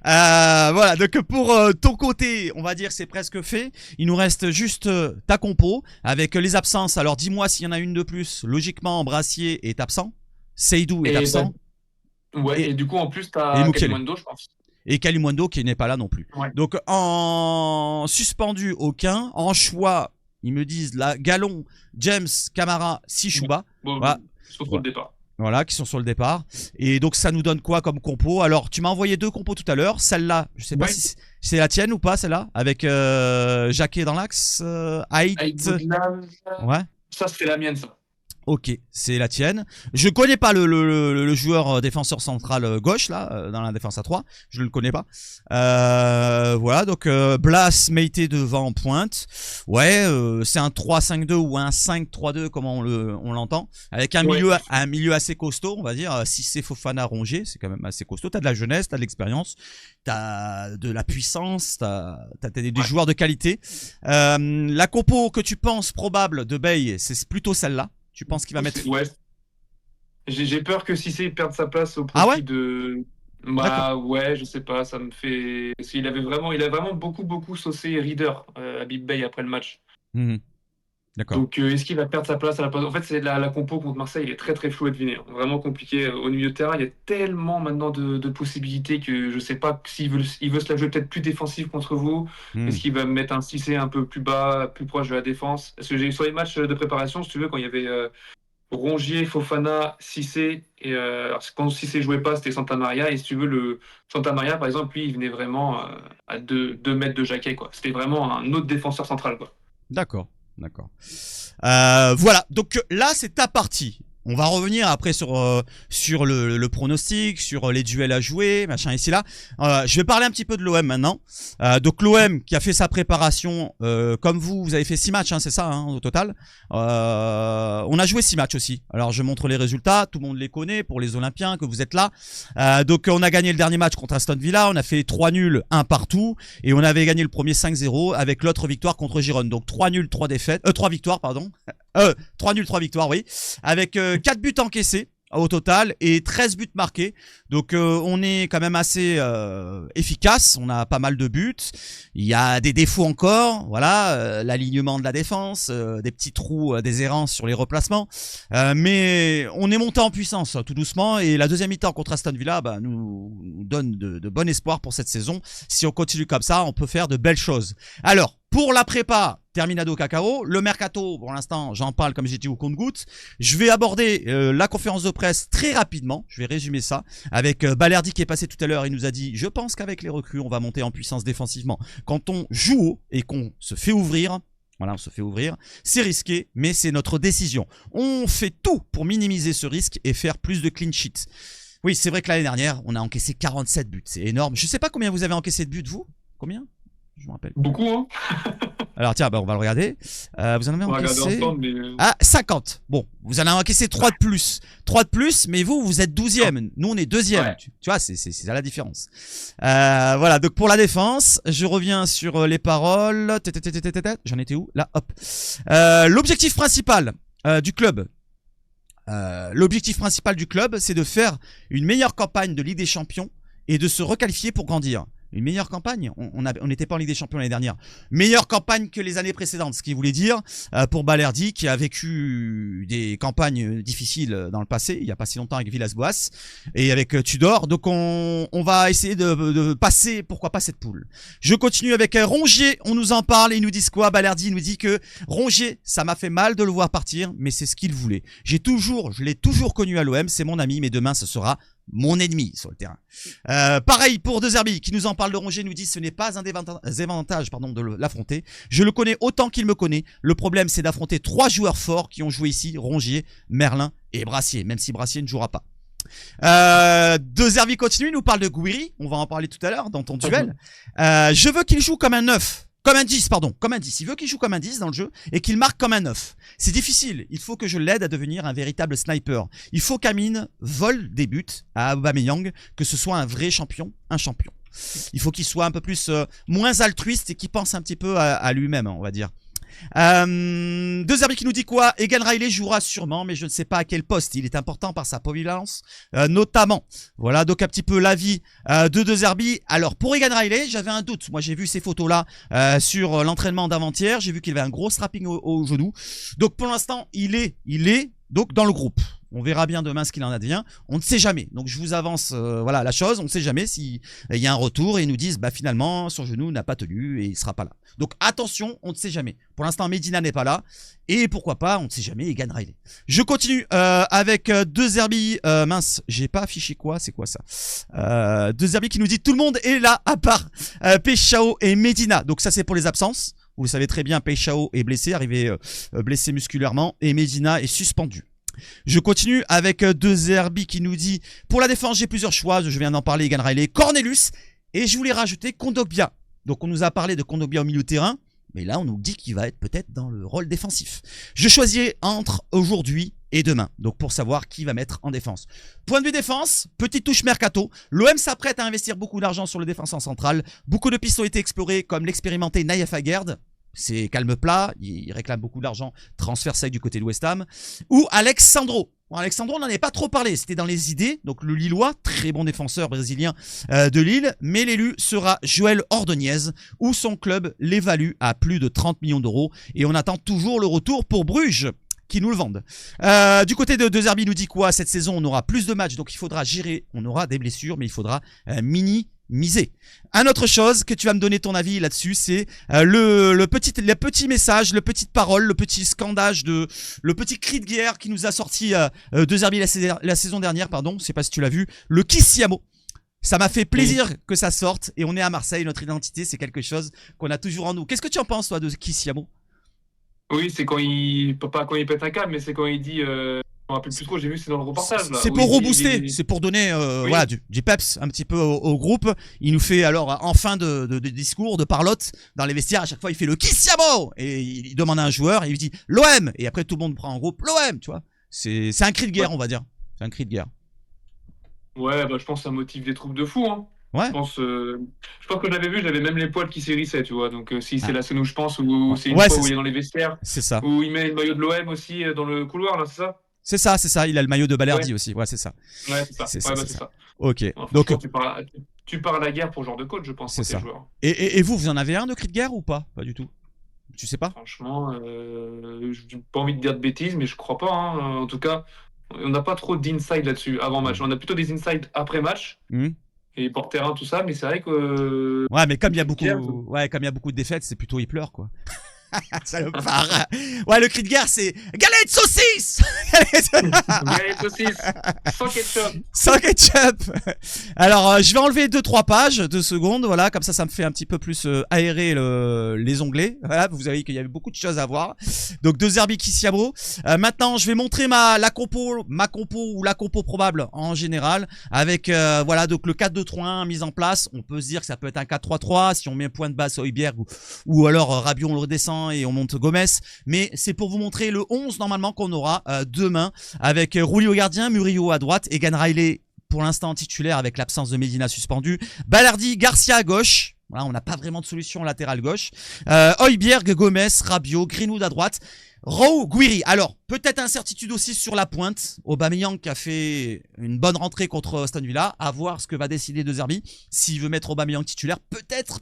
Voilà, donc pour ton côté, on va dire c'est presque fait. Il nous reste juste ta compo avec les absences. Alors dis-moi s'il y en a une de plus. Logiquement, Brassier est absent. Seydou est Et bah, absent. ouais, Et, et du coup, en plus, et t'as Mukiele. Kalimundo, je pense. Et Kalimundo qui n'est pas là non plus. Ouais. Donc en suspendu aucun, en choix, ils me disent là Galon, James, Camara, Ouais. Sichouba. Bon, Voilà. sauf pour Voilà. le départ. Voilà, qui sont sur le départ. Et donc ça nous donne quoi comme compo? Alors tu m'as envoyé deux compos tout à l'heure. Celle-là, je sais pas Ouais. si c'est la tienne ou pas celle-là, avec Jacquet dans l'axe, Haït. Avec Boudlave, Ouais. ça c'est la mienne, ça. Ok, c'est la tienne. Je connais pas le joueur défenseur central gauche là, dans la défense à 3. Je ne le connais pas. Voilà, donc Blas, Meite devant en pointe. Ouais, c'est un 3-5-2 ou un 5-3-2 comme on l'entend. Avec Ouais. un milieu assez costaud, on va dire. Si c'est Fofana Rongier, c'est quand même assez costaud. T'as de la jeunesse, t'as de l'expérience, t'as de la puissance, t'as des Ouais. joueurs de qualité. La compo que tu penses probable de Bay, c'est plutôt celle-là. Tu penses qu'il va mettre... Ouais. J'ai peur que Cissé perde sa place au Ah ouais? profit de. D'accord. Bah ouais, je sais pas, ça me fait. Parce qu'il il a vraiment beaucoup saucé Reader, Habib Bey après le match. Mhm. D'accord. Donc est-ce qu'il va perdre sa place à la place? En fait, c'est la compo contre Marseille, il est très flou à deviner, hein. Vraiment compliqué. Au milieu de terrain, il y a tellement maintenant de possibilités que je sais pas il veut se la jouer peut-être plus défensive contre vous. Est-ce Mhm. qu'il va mettre un Cissé un peu plus bas, plus proche de la défense? Parce que j'ai sur les matchs de préparation, si tu veux, quand il y avait Rongier, Fofana, Cissé, et alors, quand Cissé jouait pas, c'était Santa Maria. Et si tu veux, le Santa Maria, par exemple, lui, il venait vraiment à 2 mètres de Jacquet, quoi. C'était vraiment un autre défenseur central, quoi. D'accord. D'accord. Voilà. Donc là, c'est ta partie. On va revenir après sur le pronostic, sur les duels à jouer, machin ici là. Je vais parler un petit peu de l'OM maintenant. Donc l'OM qui a fait sa préparation, comme vous avez fait 6 matchs, hein, c'est ça hein, au total. On a joué 6 matchs aussi. Alors je montre les résultats, tout le monde les connaît pour les Olympiens que vous êtes là. Donc on a gagné le dernier match contre Aston Villa, on a fait 3 nuls, 1 partout, et on avait gagné le premier 5-0 avec l'autre victoire contre Girone. Donc 3 nuls, 3 défaites, 3 victoires pardon. 3 nuls, 3 victoires, oui. Avec 4 buts encaissés au total et 13 buts marqués. Donc on est quand même assez efficace, on a pas mal de buts. Il y a des défauts encore, voilà, l'alignement de la défense, des petits trous, des errances sur les replacements. Mais on est monté en puissance tout doucement et la deuxième mi-temps contre Aston Villa bah, nous donne de bon espoir pour cette saison. Si on continue comme ça, on peut faire de belles choses. Alors, Pour la prépa, terminado cacao. Le mercato, pour l'instant, j'en parle comme j'ai dit au compte-gouttes. Je vais aborder la conférence de presse très rapidement. Je vais résumer ça. Avec Balerdi qui est passé tout à l'heure, il nous a dit, je pense qu'avec les recrues, on va monter en puissance défensivement. Quand on joue haut et qu'on se fait ouvrir, voilà, on se fait ouvrir. C'est risqué, mais c'est notre décision. On fait tout pour minimiser ce risque et faire plus de clean sheets. Oui, c'est vrai que l'année dernière, on a encaissé 47 buts. C'est énorme. Je sais pas combien vous avez encaissé de buts, vous. Combien? Je me rappelle. Beaucoup, hein. Alors tiens, bah, on va le regarder. Vous en avez On va regarder encaissé... ensemble, mais... Ah, 50. Bon, vous en avez encaissé 3 de plus. 3 de plus, mais vous êtes 12e. Nous, on est 2e. Ouais. Tu vois, c'est ça la différence. Voilà, donc pour la défense, je reviens sur les paroles. J'en étais où? Là, hop. L'objectif principal du club. L'objectif principal du club, c'est de faire une meilleure campagne de Ligue des Champions et de se requalifier pour grandir. Une meilleure campagne, on n'était pas en Ligue des Champions l'année dernière. Meilleure campagne que les années précédentes, ce qui voulait dire pour Balerdi qui a vécu des campagnes difficiles dans le passé, il n'y a pas si longtemps avec Villas-Boas et avec Tudor. Donc on va essayer de passer, pourquoi pas, cette poule. Je continue avec Rongier, on nous en parle et ils nous disent quoi? Balerdi nous dit que Rongier, ça m'a fait mal de le voir partir, mais c'est ce qu'il voulait. Je l'ai toujours connu à l'OM, c'est mon ami, mais demain ce sera mon ennemi sur le terrain. Pareil pour De Zerbi qui nous en parle de Rongier, nous dit ce n'est pas un désavantage de l'affronter. Je le connais autant qu'il me connaît. Le problème c'est d'affronter 3 joueurs forts qui ont joué ici, Rongier, Merlin et Brassier, même si Brassier ne jouera pas. De Zerbi continue, il nous parle de Gouiri, on va en parler tout à l'heure dans ton duel. Je veux qu'il joue comme un 9. Comme un 10, pardon, comme un 10. Il veut qu'il joue comme un 10 dans le jeu et qu'il marque comme un 9. C'est difficile. Il faut que je l'aide à devenir un véritable sniper. Il faut qu'Amine vole des buts à Aubameyang, que ce soit un vrai champion, un champion. Il faut qu'il soit un peu plus, moins altruiste et qu'il pense un petit peu à lui-même, on va dire. De Zerbi qui nous dit quoi? Egan Riley jouera sûrement, mais je ne sais pas à quel poste. Il est important par sa polyvalence, notamment. Voilà donc un petit peu l'avis de Zerbi. Alors pour Egan Riley, j'avais un doute. Moi j'ai vu ces photos-là sur l'entraînement d'avant-hier. J'ai vu qu'il avait un gros strapping au genou. Donc pour l'instant, il est donc dans le groupe. On verra bien demain ce qu'il en advient. On ne sait jamais. Donc je vous avance voilà la chose. On ne sait jamais s'il y a un retour et ils nous disent bah finalement son genou n'a pas tenu et il sera pas là. Donc attention, on ne sait jamais. Pour l'instant Medina n'est pas là et pourquoi pas, on ne sait jamais, Egan Riley. Je continue avec De Zerbi. Mince, j'ai pas affiché quoi, c'est quoi ça? De Zerbi qui nous dit tout le monde est là à part Peixao et Medina. Donc ça c'est pour les absences. Vous le savez très bien, Peixao est blessé, arrivé blessé musculairement et Medina est suspendu. Je continue avec De Zerbi qui nous dit pour la défense j'ai plusieurs choix, je viens d'en parler, Egan Riley, Cornelius et je voulais rajouter Kondogbia. Donc on nous a parlé de Kondogbia au milieu de terrain, mais là on nous dit qu'il va être peut-être dans le rôle défensif. Je choisis entre aujourd'hui et demain, donc pour savoir qui va mettre en défense. Point de vue défense, petite touche mercato, l'OM s'apprête à investir beaucoup d'argent sur le défenseur central, beaucoup de pistes ont été explorées comme l'expérimenté Naïef Aguerd. C'est calme plat, il réclame beaucoup d'argent, transfert ça du côté de West Ham. Ou Alex Sandro. Bon, Alex Sandro, on n'en avait pas trop parlé, c'était dans les idées. Donc le Lillois, très bon défenseur brésilien de Lille. Mais l'élu sera Joël Ordonez, où son club l'évalue à plus de 30 millions d'euros. Et on attend toujours le retour pour Bruges, qui nous le vendent. Du côté de Zerbi nous dit quoi? Cette saison, on aura plus de matchs, donc il faudra gérer. On aura des blessures, mais il faudra miser. Un autre chose que tu vas me donner ton avis là-dessus, c'est le petit message, le petite parole, le petit scandage le petit cri de guerre qui nous a sorti De Zerbi la saison dernière, pardon, je sais pas si tu l'as vu, le Kissiamo. Ça m'a fait plaisir que ça sorte et on est à Marseille, notre identité c'est quelque chose qu'on a toujours en nous. Qu'est-ce que tu en penses toi de Kissiamo? Oui, c'est quand il pas quand il pète un câble, mais c'est quand il dit je me rappelle plus trop, j'ai vu c'est dans le reportage là. C'est pour rebooster, c'est pour donner oui. voilà, du peps un petit peu au groupe. Il nous fait alors en fin de discours, de parlotte dans les vestiaires, à chaque fois il fait le Kissiamo et il demande à un joueur et il lui dit l'OM et après tout le monde prend en groupe l'OM, tu vois. C'est un cri de guerre, on va dire. C'est un cri de guerre. Ouais, bah je pense que ça motive des troupes de fous hein. Ouais. Je pense que je l'avais vu, j'avais même les poils qui s'hérissaient, tu vois. Donc si c'est la scène où je pense, ou c'est une fois où il est dans les vestiaires, c'est ça. Où il met le maillot de l'OM aussi dans le couloir, là, c'est ça? C'est ça. Il a le maillot de Balerdi aussi. Ouais, c'est ça. Ouais, c'est ça. C'est ça. Ok. Alors, donc tu pars à la guerre pour ce genre de coach, je pense. C'est ça. Et vous en avez un de cri de guerre ou pas? Pas du tout. Tu sais pas? Franchement, j'ai pas envie de dire de bêtises, mais je crois pas. Hein. En tout cas, on n'a pas trop d'inside là-dessus avant match. On a plutôt des insides après match. et porte-terrain, tout ça, mais c'est vrai que Ouais, mais comme il y a Pierre, beaucoup, ouais, comme il y a beaucoup de défaites, c'est plutôt il pleure quoi. Salopard. Ouais, le cri de guerre, c'est galette saucisse. galette saucisse, sans ketchup. Sans ketchup. Alors, je vais enlever 2-3 pages, 2 secondes, voilà, comme ça me fait un petit peu plus aérer les onglets. Voilà, vous avez vu qu'il y avait beaucoup de choses à voir. Donc, 2 Herbikisiabo. Maintenant, je vais montrer ma compo ou la compo probable en général, avec voilà, donc le 4-2-3-1 mis en place. On peut se dire que ça peut être un 4-3-3 si on met un point de base Højbjerg ou alors Rabiot on le redescend et on monte Gomez, mais c'est pour vous montrer le 11 normalement qu'on aura demain avec Rouli au gardien, Murillo à droite, Egan Riley pour l'instant titulaire avec l'absence de Medina suspendu, Balardi, Garcia à gauche. Voilà, on n'a pas vraiment de solution latérale gauche. Højbjerg, Gomez, Rabiot, Greenwood à droite. Rowe, Guiri. Alors, peut-être incertitude aussi sur la pointe. Aubameyang qui a fait une bonne rentrée contre Aston Villa. À voir ce que va décider De Zerbi. S'il veut mettre Aubameyang titulaire, peut-être,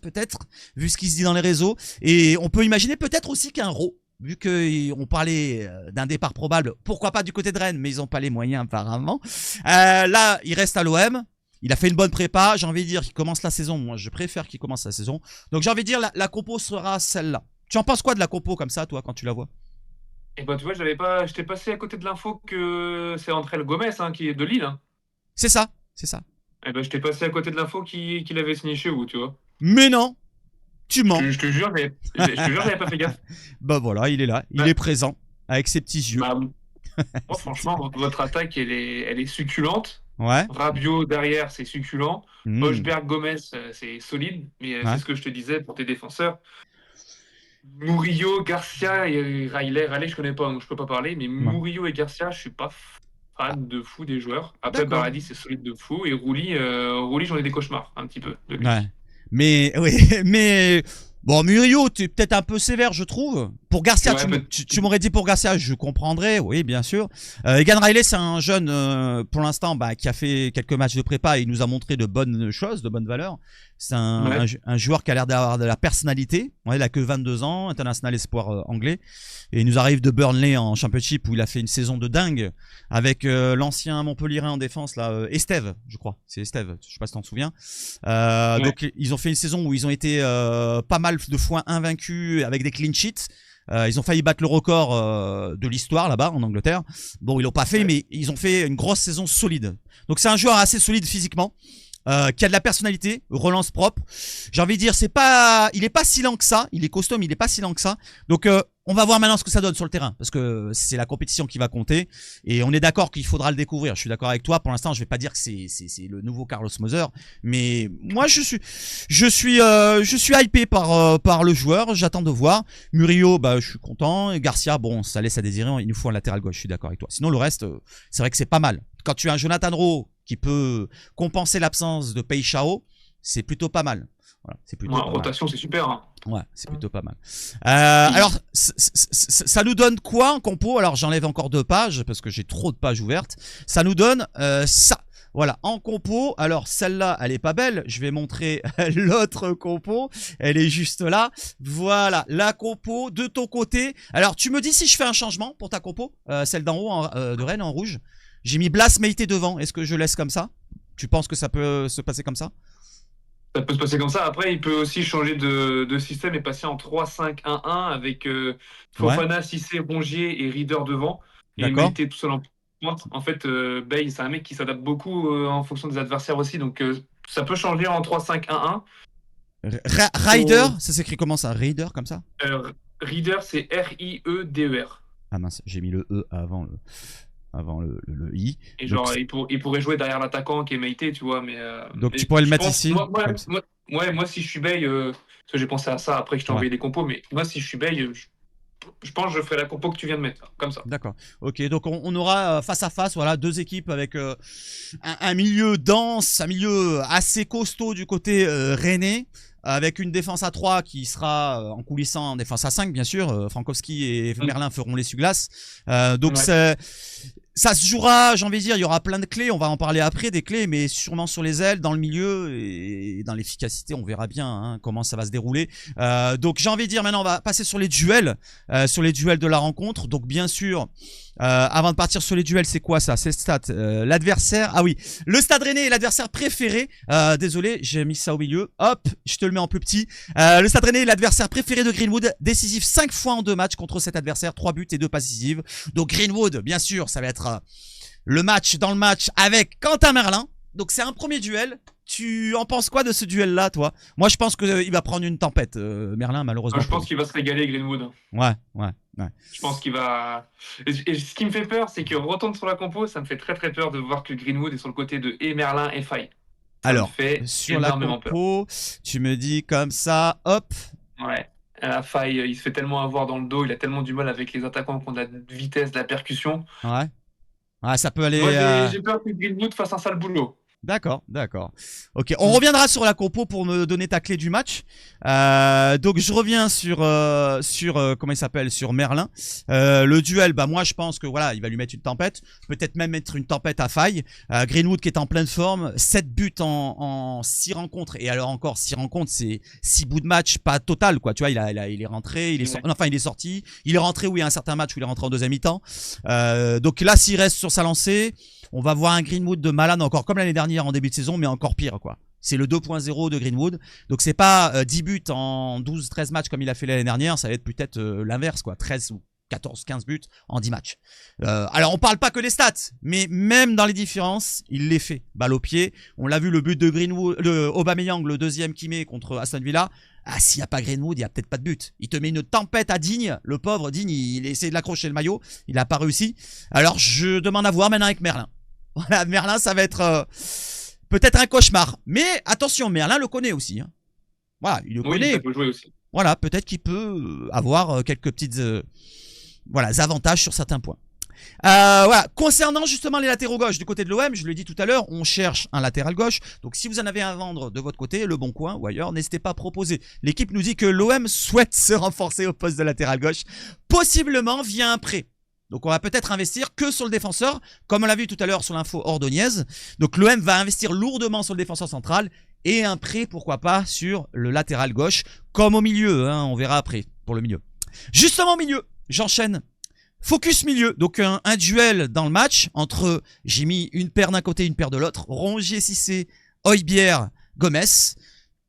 vu ce qui se dit dans les réseaux. Et on peut imaginer peut-être aussi qu'un Rowe, vu qu'on parlait d'un départ probable, pourquoi pas du côté de Rennes, mais ils n'ont pas les moyens apparemment. Là, il reste à l'OM. Il a fait une bonne prépa. J'ai envie de dire qu'il commence la saison. Moi, je préfère qu'il commence la saison. Donc, j'ai envie de dire la compo sera celle-là. Tu en penses quoi de la compo comme ça, toi, quand tu la vois? Et bah, tu vois, j'étais passé à côté de l'info que c'est André Gomez, hein, qui est de Lille. Hein. C'est ça, c'est ça. Et bah, j'étais passé à côté de l'info qu'il avait signé chez vous, tu vois. Mais non, tu mens. Je te jure, j'avais pas fait gaffe. Bah voilà, il est là, il est présent, avec ses petits yeux. Bah, moi, franchement, votre attaque, elle est succulente. Ouais. Rabiot derrière, c'est succulent. Højbjerg, Gomez, c'est solide. Mais Ouais. c'est ce que je te disais pour tes défenseurs. Murillo, Garcia et Riley, je connais pas, donc je peux pas parler. Mais Murillo et Garcia, je suis pas fan de fou des joueurs. Après, Balardi, c'est solide de fou. Et Rouli, j'en ai des cauchemars, un petit peu. De lui. Ouais. Mais, oui, mais... Bon, Murillo, tu es peut-être un peu sévère, je trouve. Pour Garcia, Ouais, tu m'aurais dit pour Garcia, je comprendrais, oui, bien sûr. Egan Riley, c'est un jeune, pour l'instant, qui a fait quelques matchs de prépa et il nous a montré de bonnes choses, de bonnes valeurs. C'est un joueur qui a l'air d'avoir de la personnalité. Ouais, il a que 22 ans, international espoir anglais. Et il nous arrive de Burnley en Championship où il a fait une saison de dingue avec l'ancien Montpellierin en défense, là, Estève, je crois. C'est Estève, je sais pas si t'en souviens. Donc, ils ont fait une saison où ils ont été pas mal de fois invaincus avec des clean sheets. Ils ont failli battre le record de l'histoire là-bas en Angleterre. Bon, ils l'ont pas fait, mais ils ont fait une grosse saison solide. Donc c'est un joueur assez solide physiquement, qui a de la personnalité, relance propre. J'ai envie de dire, il est pas si lent que ça. Il est costaud, mais il est pas si lent que ça. Donc on va voir maintenant ce que ça donne sur le terrain, parce que c'est la compétition qui va compter. Et on est d'accord qu'il faudra le découvrir. Je suis d'accord avec toi. Pour l'instant, je vais pas dire que c'est le nouveau Carlos Moser, mais moi je suis hypé par le joueur. J'attends de voir. Murillo, je suis content. Et Garcia, bon, ça laisse à désirer. Il nous faut un latéral gauche. Je suis d'accord avec toi. Sinon le reste, c'est vrai que c'est pas mal. Quand tu as un Jonathan Rowe qui peut compenser l'absence de Peixao, c'est plutôt pas mal. Voilà, c'est plutôt pas rotation, c'est super. Hein. Ouais, c'est plutôt pas mal. Alors, ça nous donne quoi en compo? Alors, j'enlève encore 2 pages parce que j'ai trop de pages ouvertes. Ça nous donne ça. Voilà, en compo. Alors, celle-là, elle est pas belle. Je vais montrer l'autre compo. Elle est juste là. Voilà, la compo de ton côté. Alors, tu me dis si je fais un changement pour ta compo, celle d'en haut de Rennes en rouge. J'ai mis Blas Meïté devant. Est-ce que je laisse comme ça? Tu penses que ça peut se passer comme ça? Ça peut se passer comme ça. Après, il peut aussi changer de système et passer en 3-5-1-1 avec Fofana, Cissé, Rongier et Reader devant. Et Meïté tout seul en pointe. En fait, Bale, c'est un mec qui s'adapte beaucoup en fonction des adversaires aussi. Donc, ça peut changer en 3-5-1-1. Rider, ça s'écrit comment ça? Rider, comme ça? Reader, c'est R-I-E-D-E-R. Ah mince, j'ai mis le E avant le I. Et genre, donc, il pourrait jouer derrière l'attaquant qui est Meïté, tu vois. Mais, donc tu pourrais le mettre ici. Moi, si je suis Bale, parce que j'ai pensé à ça après que je t'ai envoyé des compos, mais moi, si je suis Bale, je pense que je ferai la compo que tu viens de mettre, comme ça. D'accord. Ok, donc on aura face à face, voilà, 2 équipes avec un milieu dense, un milieu assez costaud du côté rennais. Avec une défense à 3 qui sera en coulissant en défense à 5, bien sûr. Frankowski et Merlin feront l'essuie-glace. Donc ça se jouera, j'ai envie de dire, il y aura plein de clés. On va en parler après, des clés, mais sûrement sur les ailes, dans le milieu et dans l'efficacité. On verra bien comment ça va se dérouler. Donc j'ai envie de dire, maintenant, on va passer sur les duels de la rencontre. Donc bien sûr, Avant de partir sur les duels, c'est quoi ça? C'est stats. L'adversaire. Ah oui, le Stade Rennais est l'adversaire préféré. Désolé, j'ai mis ça au milieu. Hop, je te le mets en plus petit. Le Stade Rennais est l'adversaire préféré de Greenwood. Décisif 5 fois en 2 matchs contre cet adversaire. 3 buts et 2 passes décisives. Donc Greenwood, bien sûr, ça va être le match dans le match avec Quentin Merlin. Donc c'est un premier duel. Tu en penses quoi de ce duel-là, toi? Moi, je pense qu'il va prendre une tempête, Merlin, malheureusement. Je pense qu'il va se régaler, Greenwood. Ouais. Je pense qu'il va. Et ce qui me fait peur, c'est que retourne sur la compo, ça me fait très très peur de voir que Greenwood est sur le côté de et Merlin et Faye. Alors, sur la compo, tu me dis comme ça, hop. Ouais. La Faye, il se fait tellement avoir dans le dos, il a tellement du mal avec les attaquants qui ont de la vitesse, de la percussion. Ouais. Ouais, ça peut aller. Moi, j'ai peur que Greenwood fasse un sale boulot. D'accord. Ok, on reviendra sur la compo pour me donner ta clé du match. Donc je reviens sur comment il s'appelle, sur Merlin. Le duel, bah moi je pense que voilà, il va lui mettre une tempête, peut-être même mettre une tempête à Faye. Greenwood qui est en pleine forme, 7 buts en 6 rencontres, et alors encore 6 rencontres, c'est 6 bouts de match, pas total quoi. Tu vois, il est rentré, il est sorti, il est rentré, oui, à un certain match où il est rentré en deuxième mi-temps. Donc là, s'il reste sur sa lancée, on va voir un Greenwood de malade encore comme l'année dernière en début de saison, mais encore pire quoi. C'est le 2.0 de Greenwood. Donc c'est pas 10 buts en 12-13 matchs comme il a fait l'année dernière, ça va être peut-être l'inverse quoi, 13 ou 14-15 buts en 10 matchs. Alors on parle pas que des stats, mais même dans les différences, il les fait. Balle au pied, on l'a vu, le but de Greenwood, Aubameyang, le deuxième qu'il met contre Aston Villa. Ah, s'il n'y a pas Greenwood, il n'y a peut-être pas de but. Il te met une tempête à Digne. Le pauvre Digne, il essaie de l'accrocher le maillot. Il n'a pas réussi. Alors, je demande à voir maintenant avec Merlin. Voilà, Merlin, ça va être peut-être un cauchemar. Mais attention, Merlin le connaît aussi. Hein. Voilà, il le connaît. Ça peut jouer aussi. Voilà, peut-être qu'il peut avoir quelques petites avantages sur certains points. Voilà, concernant justement les latéraux gauche du côté de l'OM, je l'ai dit tout à l'heure, on cherche un latéral gauche. Donc si vous en avez un à vendre de votre côté, Le Bon Coin ou ailleurs, n'hésitez pas à proposer. L'équipe nous dit que l'OM souhaite se renforcer au poste de latéral gauche, possiblement via un prêt. Donc on va peut-être investir que sur le défenseur, comme on l'a vu tout à l'heure sur l'info Ordonez. Donc l'OM va investir lourdement sur le défenseur central et un prêt, pourquoi pas, sur le latéral gauche, comme au milieu, hein, on verra après pour le milieu. Justement au milieu, j'enchaîne. Focus milieu, donc un duel dans le match entre, j'ai mis une paire d'un côté, une paire de l'autre, Rongier, Cissé, Højbjerg, Gomez.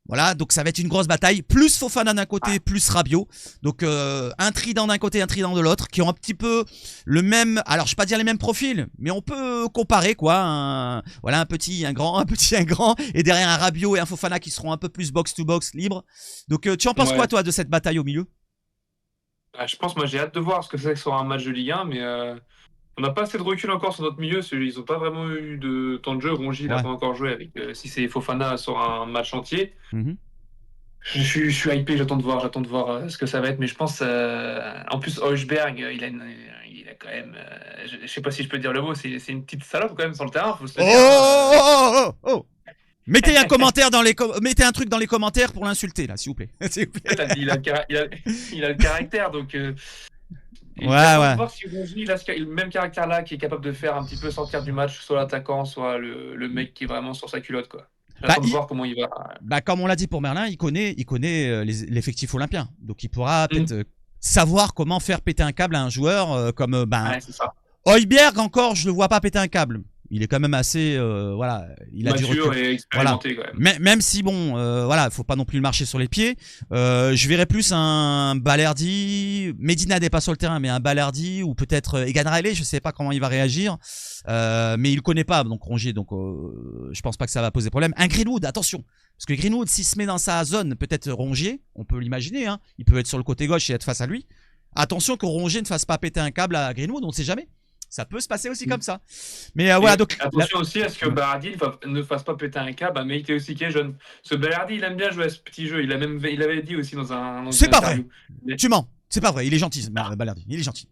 Voilà, donc ça va être une grosse bataille, plus Fofana d'un côté, plus Rabiot. Donc un trident d'un côté, un trident de l'autre, qui ont un petit peu le même, alors je vais pas dire les mêmes profils, mais on peut comparer quoi. Voilà, un petit, un grand, un petit, un grand, et derrière un Rabiot et un Fofana qui seront un peu plus box-to-box, libre. Donc tu en penses quoi toi de cette bataille au milieu? Je pense, moi j'ai hâte de voir ce que c'est que sur un match de Ligue 1, mais on n'a pas assez de recul encore sur notre milieu. Ils n'ont pas vraiment eu de temps de jeu. Rongier n'a pas encore joué avec Cissé et Fofana sur un match entier. Je suis hypé, j'attends de voir ce que ça va être, mais je pense en plus Højbjerg, il a quand même je sais pas si je peux dire le mot, c'est une petite salope quand même sur le terrain, faut se le dire. Mettez un commentaire mettez un truc dans les commentaires pour l'insulter là, s'il vous plaît. Il a le caractère, donc voir si Rongier il a le même caractère là, qui est capable de faire un petit peu sortir du match soit l'attaquant, soit le mec qui est vraiment sur sa culotte quoi. J'attends de voir comment il va. Comme on l'a dit pour Merlin, il connaît l'effectif olympien, donc il pourra peut-être savoir comment faire péter un câble à un joueur comme c'est ça. Højbjerg encore, je le vois pas péter un câble. Il est quand même assez voilà, il a du recul. Et expérimenté quand même. Même si bon voilà, faut pas non plus le marcher sur les pieds. Je verrais plus un Balerdi, Medina n'est pas sur le terrain, mais un Balerdi ou peut-être Egan Riley, je sais pas comment il va réagir. Mais il connaît pas donc Rongier, donc je pense pas que ça va poser problème. Un Greenwood, attention, parce que Greenwood s'il se met dans sa zone, peut-être Rongier, on peut l'imaginer hein, il peut être sur le côté gauche et être face à lui. Attention que Rongier ne fasse pas péter un câble à Greenwood, on ne sait jamais. Ça peut se passer aussi comme ça. Mais voilà, donc attention aussi à ce que Balerdi ne fasse pas péter un câble à Meïté aussi qui est jeune. Ce Balerdi, il aime bien jouer à ce petit jeu. Il avait dit aussi dans un c'est pas vrai. Tu mens. C'est pas vrai. Il est gentil, Balerdi. Il est gentil.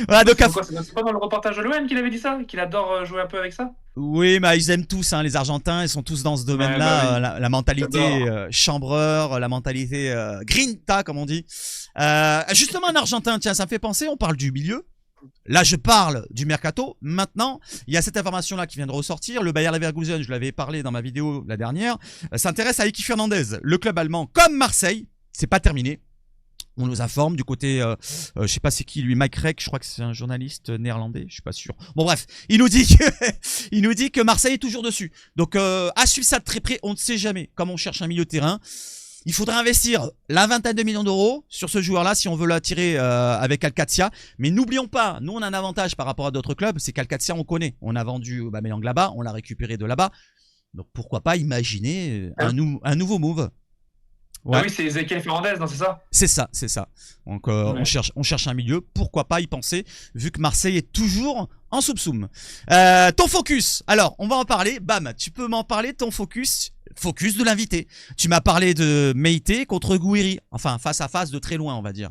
Voilà, donc c'est pas dans le reportage de l'OM qu'il avait dit ça, qu'il adore jouer un peu avec ça. Oui, mais ils aiment tous, hein, les Argentins. Ils sont tous dans ce domaine-là. La mentalité chambreur, la mentalité grinta, comme on dit. Justement, un Argentin, tiens, ça me fait penser. On parle du milieu. Là, je parle du mercato. Maintenant, il y a cette information-là qui vient de ressortir. Le Bayer Leverkusen, je l'avais parlé dans ma vidéo la dernière, s'intéresse à Eki Fernandez. Le club allemand, comme Marseille, c'est pas terminé. On nous informe du côté, je sais pas c'est qui lui, Mike Reck, je crois que c'est un journaliste néerlandais, je suis pas sûr. Bon bref, il nous dit que Marseille est toujours dessus. Donc à suivre ça de très près, on ne sait jamais. Comme on cherche un milieu de terrain, il faudrait investir la vingtaine de millions d'euros sur ce joueur-là si on veut l'attirer avec Alcatia. Mais n'oublions pas, nous on a un avantage par rapport à d'autres clubs, c'est qu'Alcatia on connaît. On a vendu Aubameyang là-bas, on l'a récupéré de là-bas. Donc pourquoi pas imaginer un nouveau move. Ouais. Ah oui, c'est Ezequiel Fernandez, non, c'est ça? C'est ça. Donc on cherche un milieu, pourquoi pas y penser, vu que Marseille est toujours en soupçon. Ton focus, alors on va en parler, bam, tu peux m'en parler, ton focus de l'invité. Tu m'as parlé de Meïté contre Gouiri, enfin face à face de très loin on va dire.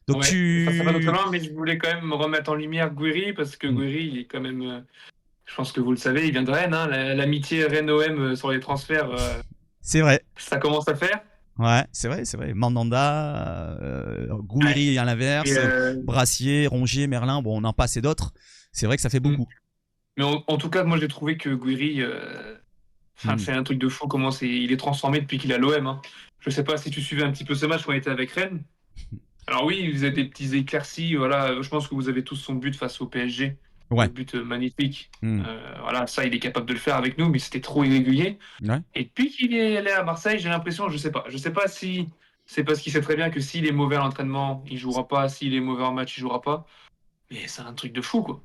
Donc face à face de très loin, mais je voulais quand même remettre en lumière Gouiri, parce que Gouiri il est quand même, je pense que vous le savez, il vient de Rennes, hein, l'amitié Rennes-OM sur les transferts, c'est vrai. Ça commence à faire. Ouais, c'est vrai. Mandanda, Gouiri à l'inverse, Brassier, Rongier, Merlin, bon, on en passe et d'autres. C'est vrai que ça fait beaucoup. Mais en tout cas, moi j'ai trouvé que Gouiri, c'est un truc de fou comment il est transformé depuis qu'il est à l'OM. Hein. Je sais pas si tu suivais un petit peu ce match quand il était avec Rennes. Alors oui, vous avez des petits éclaircies, voilà. Je pense que vous avez tous son but face au PSG. Ouais. Un but magnifique. Voilà, ça, il est capable de le faire avec nous, mais c'était trop irrégulier. Ouais. Et depuis qu'il est allé à Marseille, j'ai l'impression, je sais pas si c'est parce qu'il sait très bien que s'il est mauvais à l'entraînement, il jouera pas. S'il est mauvais en match, il jouera pas. Mais c'est un truc de fou, quoi.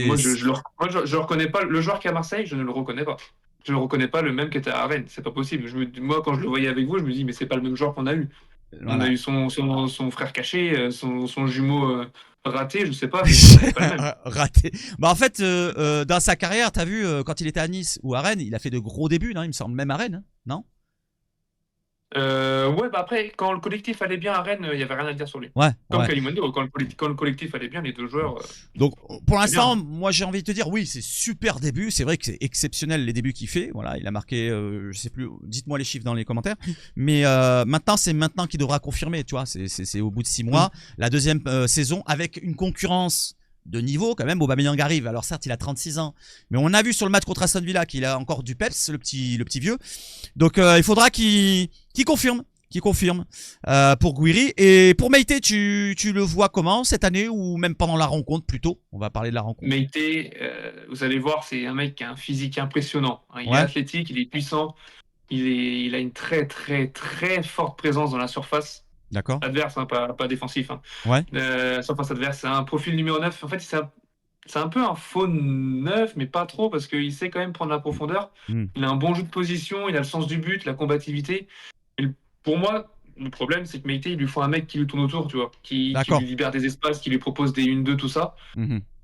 Moi, je le reconnais pas. Le joueur qui est à Marseille, je ne le reconnais pas. Je ne reconnais pas le même qui était à Rennes. C'est pas possible. Moi, quand je le voyais avec vous, je me dis, mais c'est pas le même joueur qu'on a eu. Voilà. On a eu son frère caché, son jumeau raté, je sais pas. Mais c'est pas le même. Raté. Bah en fait, dans sa carrière, t'as vu, quand il était à Nice ou à Rennes, il a fait de gros débuts, non, il me semble, même à Rennes, non? Ouais, bah après, quand le collectif allait bien à Rennes, il y avait rien à dire sur lui. Ouais. Comme Kalimundo, quand le collectif allait bien, les deux joueurs. Donc, pour l'instant, moi j'ai envie de te dire, oui, c'est super début. C'est vrai que c'est exceptionnel les débuts qu'il fait. Voilà, il a marqué, je sais plus, dites-moi les chiffres dans les commentaires. Mais maintenant, c'est maintenant qu'il devra confirmer, tu vois. C'est au bout de 6 mois. La deuxième saison avec une concurrence de niveau quand même. Aubameyang arrive, alors certes il a 36 ans, mais on a vu sur le match contre Aston Villa qu'il a encore du peps, le petit vieux. Donc il faudra qu'il confirme pour Gouiri. Et pour Meïté, tu le vois comment cette année, ou même pendant la rencontre plutôt? On va parler de la rencontre. Meïté, vous allez voir, c'est un mec qui a un physique impressionnant. Il est athlétique, il est puissant, il a une très très très forte présence dans la surface. D'accord. Adverse, hein, pas défensif. Hein. Ouais. Surface adverse, c'est un profil numéro 9. En fait, c'est un peu un faux 9, mais pas trop, parce qu'il sait quand même prendre la profondeur. Il a un bon jeu de position, il a le sens du but, la combativité. Et pour moi, le problème, c'est que Meïté, il lui faut un mec qui lui tourne autour, tu vois, qui lui libère des espaces, qui lui propose des 1-2, tout ça.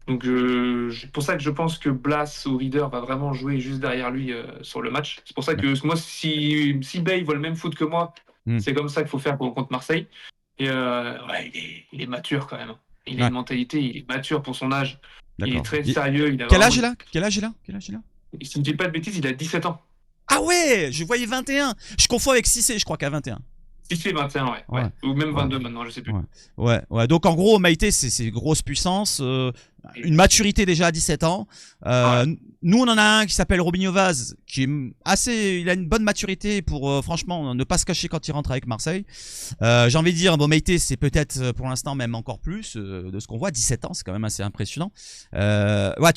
Donc, c'est pour ça que je pense que Blas ou Reader va vraiment jouer juste derrière lui sur le match. C'est pour ça que moi, si Bay voit le même foot que moi, c'est comme ça qu'il faut faire contre Marseille. Et il est mature quand même. Il a une mentalité, il est mature pour son âge. Il est très sérieux. Quel âge il a Si je ne dis pas de bêtises, il a 17 ans. Ah ouais, je voyais 21. Je confonds avec Cissé, je crois qu'à 21. Cissé 21, ouais. Ou même 22 maintenant, je sais plus. Ouais. Donc en gros, Meïté, c'est grosse puissance, une maturité déjà à 17 ans. Nous, on en a un qui s'appelle Robinho Vaz, qui est il a une bonne maturité pour franchement ne pas se cacher quand il rentre avec Marseille. J'ai envie de dire, bon, Meïté, c'est peut-être pour l'instant même encore plus de ce qu'on voit. 17 ans, c'est quand même assez impressionnant. Toi,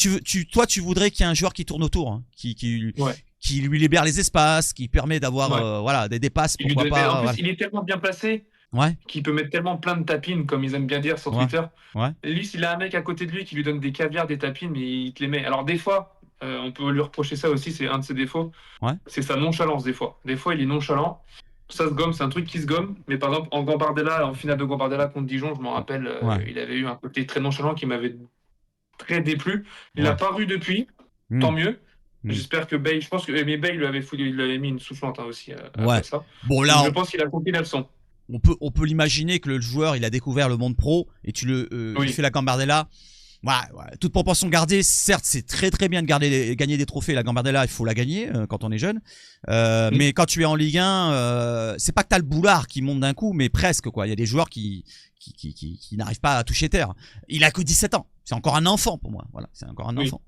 tu voudrais qu'il y ait un joueur qui tourne autour, hein, qui lui libère les espaces, qui permet d'avoir des passes, pourquoi pas. En plus, il est tellement bien placé qu'il peut mettre tellement plein de tapines, comme ils aiment bien dire sur Twitter. Lui, s'il a un mec à côté de lui qui lui donne des caviars, des tapines, mais il te les met. Alors des fois, on peut lui reprocher ça aussi, c'est un de ses défauts. C'est sa nonchalance des fois. Des fois, il est nonchalant. Ça se gomme, c'est un truc qui se gomme. Mais par exemple, en finale de Gambardella contre Dijon, je m'en rappelle, il avait eu un côté très nonchalant qui m'avait très déplu. Il n'a pas eu depuis, tant mieux. J'espère que Bay, je pense que Bay lui avait mis une soufflante aussi après ça. Bon là, je pense qu'il a compris la leçon. On peut l'imaginer que le joueur, il a découvert le monde pro et tu lui fais la Gambardella. Toute proportion gardée, certes, c'est très très bien de gagner des trophées. La Gambardella, il faut la gagner quand on est jeune. Mais quand tu es en Ligue 1, c'est pas que t'as le boulard qui monte d'un coup, mais presque quoi. Il y a des joueurs qui n'arrivent pas à toucher terre. Il a que 17 ans. C'est encore un enfant pour moi. Voilà, c'est encore un enfant.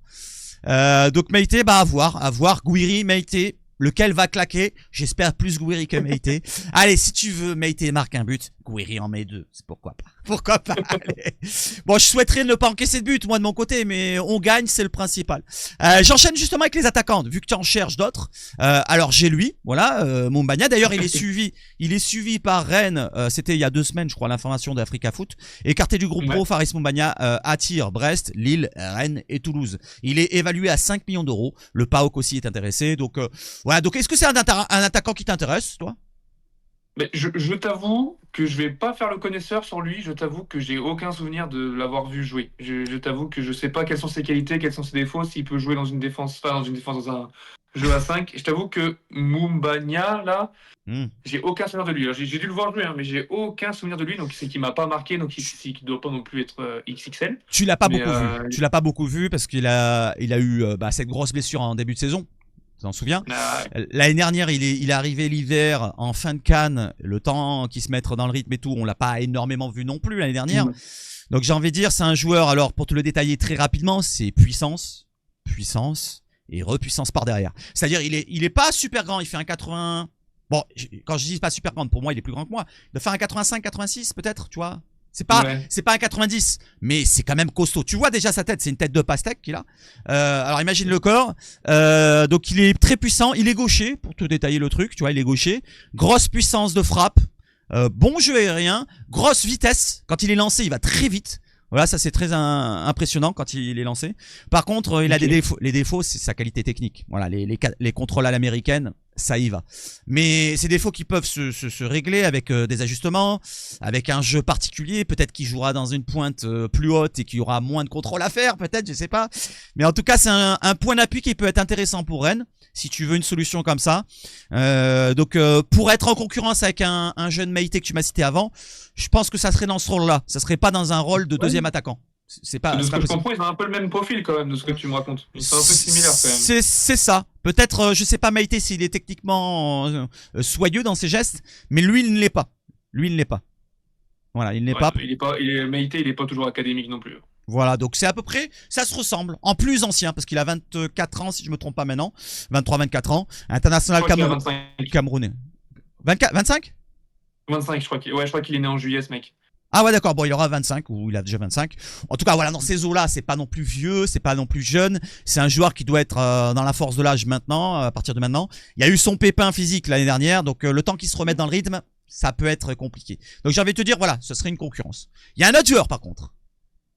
Donc Meïté, à voir. Gouiri, Meïté, lequel va claquer? J'espère plus Gouiri que Meïté. Allez, si tu veux, Meïté marque un but. Gouiri en met 2, c'est pourquoi pas. Pourquoi pas. Allez. Bon, je souhaiterais ne pas encaisser de but, moi de mon côté, mais on gagne, c'est le principal. J'enchaîne justement avec les attaquants, vu que tu en cherches d'autres. Alors j'ai lui, voilà, Mumbagna. D'ailleurs, il est suivi par Rennes. C'était il y a 2 semaines, je crois, l'information d'Africa Foot. Écarté du groupe pro, Faris Mumbagna attire Brest, Lille, Rennes et Toulouse. Il est évalué à 5 millions d'euros. Le PAOK aussi est intéressé. Donc voilà. Donc est-ce que c'est un attaquant qui t'intéresse, toi? Mais je t'avoue que je vais pas faire le connaisseur sur lui. Je t'avoue que j'ai aucun souvenir de l'avoir vu jouer. Je t'avoue que je sais pas quelles sont ses qualités, quels sont ses défauts, s'il peut jouer dans une défense, dans un jeu à 5. Je t'avoue que Mumbagna, là, j'ai aucun souvenir de lui. Alors, j'ai dû le voir jouer, hein, mais j'ai aucun souvenir de lui. Donc c'est qu'il m'a pas marqué, donc il doit pas non plus être XXL. Tu l'as pas beaucoup vu. Tu l'as pas beaucoup vu parce qu'il a eu cette grosse blessure en début de saison. Tu t'en souviens? L'année dernière, il est arrivé l'hiver en fin de CAN, le temps qu'il se mette dans le rythme et tout, on l'a pas énormément vu non plus l'année dernière. Donc j'ai envie de dire, c'est un joueur, alors pour te le détailler très rapidement, c'est puissance et repuissance par derrière. C'est-à-dire, il est pas super grand, il fait un 80. Bon, quand je dis pas super grand, pour moi, il est plus grand que moi. Il doit faire un 85, 86 peut-être, tu vois. C'est pas un 90, mais c'est quand même costaud. Tu vois déjà sa tête, c'est une tête de pastèque qu'il a. Alors imagine le corps. Donc il est très puissant. Il est gaucher, pour te détailler le truc. Tu vois, il est gaucher. Grosse puissance de frappe. Bon jeu aérien. Grosse vitesse. Quand il est lancé, il va très vite. Voilà, ça c'est très impressionnant quand il est lancé. Par contre, il a des défauts. Les défauts, c'est sa qualité technique. Voilà, les contrôles à l'américaine, ça y va. Mais ces défauts qui peuvent se régler avec des ajustements, avec un jeu particulier. Peut-être qu'il jouera dans une pointe plus haute et qu'il y aura moins de contrôle à faire, peut-être, je sais pas. Mais en tout cas, c'est un point d'appui qui peut être intéressant pour Rennes, si tu veux une solution comme ça. Donc, pour être en concurrence avec un jeune Meïté que tu m'as cité avant, je pense que ça serait dans ce rôle-là. Ça serait pas dans un rôle de deuxième attaquant. C'est pas. De ce que je comprends, ils ont un peu le même profil quand même, de ce que tu me racontes. Ils sont un peu similaires quand même. C'est ça. Peut-être, je sais pas Meïté s'il est techniquement soyeux dans ses gestes, mais lui il ne l'est pas. Voilà, il n'est pas. Meïté, il est pas toujours académique non plus. Voilà, donc c'est à peu près, ça se ressemble. En plus ancien, parce qu'il a 24 ans, si je me trompe pas maintenant. 23-24 ans. International camerounais. 25 25, je crois qu'il est né en juillet, ce mec. Ah ouais, d'accord, bon, il aura 25, ou il a déjà 25. En tout cas, voilà, dans ces eaux-là, c'est pas non plus vieux, c'est pas non plus jeune. C'est un joueur qui doit être dans la force de l'âge maintenant, à partir de maintenant. Il y a eu son pépin physique l'année dernière, donc le temps qu'il se remette dans le rythme, ça peut être compliqué. Donc j'ai envie de te dire, voilà, ce serait une concurrence. Il y a un autre joueur, par contre.